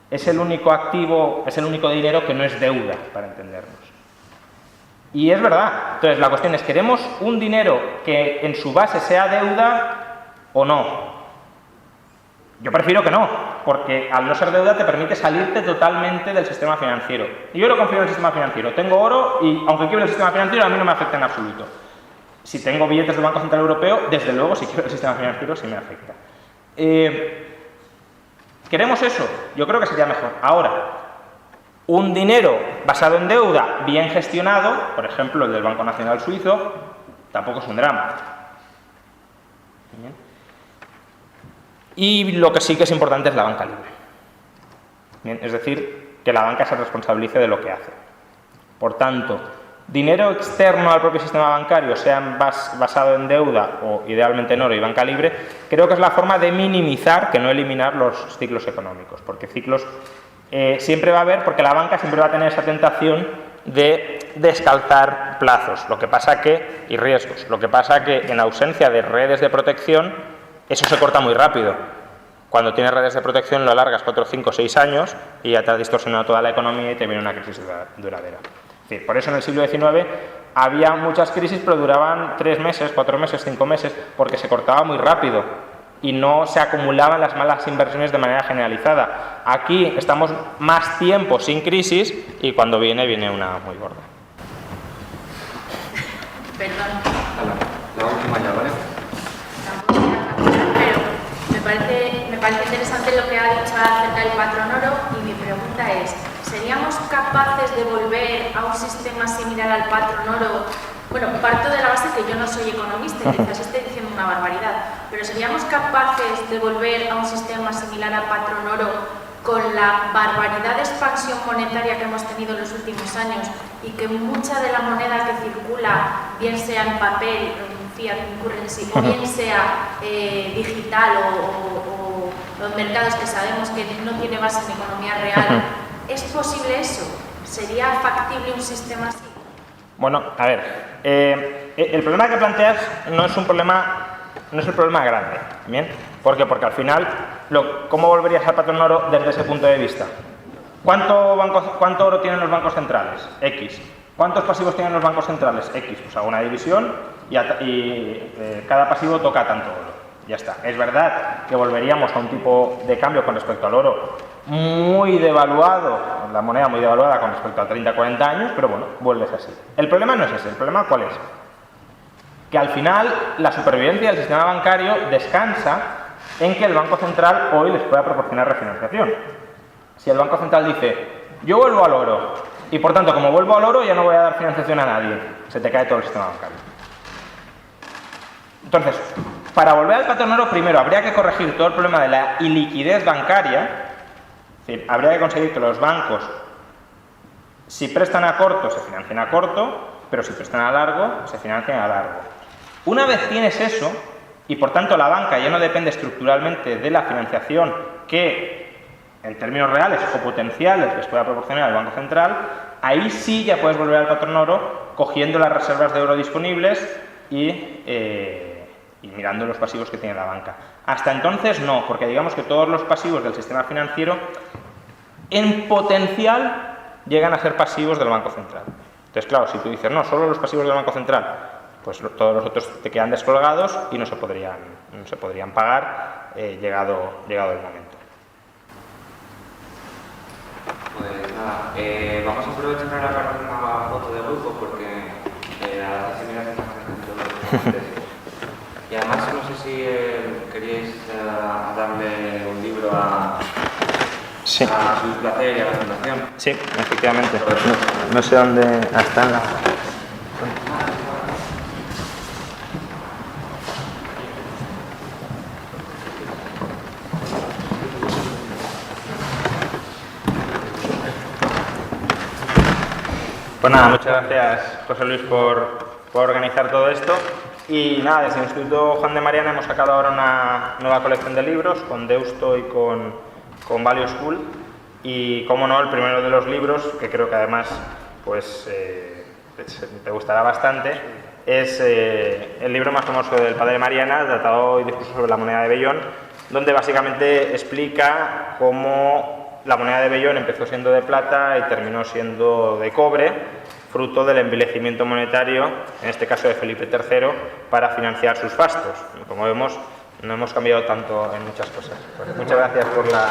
B: Es el único activo, es el único dinero que no es deuda, para entendernos. Y es verdad. Entonces, la cuestión es, ¿queremos un dinero que en su base sea deuda o no? Yo prefiero que no, porque al no ser deuda te permite salirte totalmente del sistema financiero. Y yo no confío en el sistema financiero. Tengo oro y, aunque quiebre el sistema financiero, a mí no me afecta en absoluto. Si tengo billetes del Banco Central Europeo, desde luego, si quiebra el sistema financiero, sí me afecta. ¿Queremos eso? Yo creo que sería mejor. Ahora, un dinero basado en deuda bien gestionado, por ejemplo, el del Banco Nacional Suizo, tampoco es un drama. ¿Bien? Y lo que sí que es importante es la banca libre. Bien, es decir, que la banca se responsabilice de lo que hace. Por tanto, dinero externo al propio sistema bancario, sea basado en deuda o idealmente en oro y banca libre, creo que es la forma de minimizar, que no eliminar, los ciclos económicos. Porque ciclos siempre va a haber, porque la banca siempre va a tener esa tentación de descalzar plazos, lo que pasa que, y riesgos. Lo que pasa que en ausencia de redes de protección, eso se corta muy rápido. Cuando tienes redes de protección lo alargas 4, 5, 6 años y ya te has distorsionado toda la economía y te viene una crisis duradera. Es decir, por eso en el siglo XIX había muchas crisis, pero duraban 3 meses, 4 meses, 5 meses, porque se cortaba muy rápido y no se acumulaban las malas inversiones de manera generalizada. Aquí estamos más tiempo sin crisis y cuando viene una muy gorda.
E: Perdón.
C: La última ya, ¿vale?
E: Me parece interesante lo que ha dicho acerca del patrón oro y mi pregunta es, ¿seríamos capaces de volver a un sistema similar al patrón oro? Bueno, parto de la base que yo no soy economista y quizás esté diciendo una barbaridad, pero ¿seríamos capaces de volver a un sistema similar al patrón oro con la barbaridad de expansión monetaria que hemos tenido en los últimos años y que mucha de la moneda que circula, bien sea en papel, fiat currency, o bien sea digital o los mercados que sabemos que no tiene base en economía real, ¿es posible eso? ¿Sería factible un sistema así?
B: Bueno, a ver, el problema que planteas no es el problema grande, ¿bien? ¿Por qué? Porque al final, ¿cómo volverías al patrón oro desde ese punto de vista? ¿Cuánto oro tienen los bancos centrales? X. ¿Cuántos pasivos tienen los bancos centrales? X. Pues hago una división y cada pasivo toca tanto oro. Ya está. Es verdad que volveríamos a un tipo de cambio con respecto al oro muy devaluado, la moneda muy devaluada con respecto a 30-40 años, pero bueno, vuelves así. El problema no es ese. ¿El problema cuál es? Que al final la supervivencia del sistema bancario descansa en que el Banco Central hoy les pueda proporcionar refinanciación. Si el Banco Central dice, yo vuelvo al oro, y por tanto, como vuelvo al oro, ya no voy a dar financiación a nadie, se te cae todo el sistema bancario. Entonces, para volver al patrón oro, primero habría que corregir todo el problema de la iliquidez bancaria, es decir, habría que conseguir que los bancos, si prestan a corto, se financien a corto, pero si prestan a largo, se financien a largo. Una vez tienes eso, y por tanto la banca ya no depende estructuralmente de la financiación que, en términos reales o potenciales, les pueda proporcionar el Banco Central, ahí sí ya puedes volver al patrón oro cogiendo las reservas de oro disponibles y mirando los pasivos que tiene la banca. Hasta entonces no, porque digamos que todos los pasivos del sistema financiero en potencial llegan a ser pasivos del Banco Central. Entonces, claro, si tú dices, no, solo los pasivos del Banco Central, pues todos los otros te quedan descolgados y no se podrían pagar llegado el momento.
A: Pues nada, vamos a aprovechar ahora para hacer una foto de grupo porque la sesión Y además, no sé si queríais darle un libro a
B: Sí.
A: Jesús Placer y a la Fundación.
B: Sí, efectivamente. No sé dónde está la... Pues nada, muchas gracias José Luis por organizar todo esto. Y nada, desde el Instituto Juan de Mariana hemos sacado ahora una nueva colección de libros con Deusto y con Value School. Y como no, el primero de los libros, que creo que además pues, te gustará bastante, es el libro más famoso del padre Mariana, Tratado y Discurso sobre la moneda de Bellón, donde básicamente explica cómo la moneda de Bellón empezó siendo de plata y terminó siendo de cobre, fruto del envilecimiento monetario, en este caso de Felipe III, para financiar sus fastos. Como vemos, no hemos cambiado tanto en muchas cosas. Pues muchas gracias por la...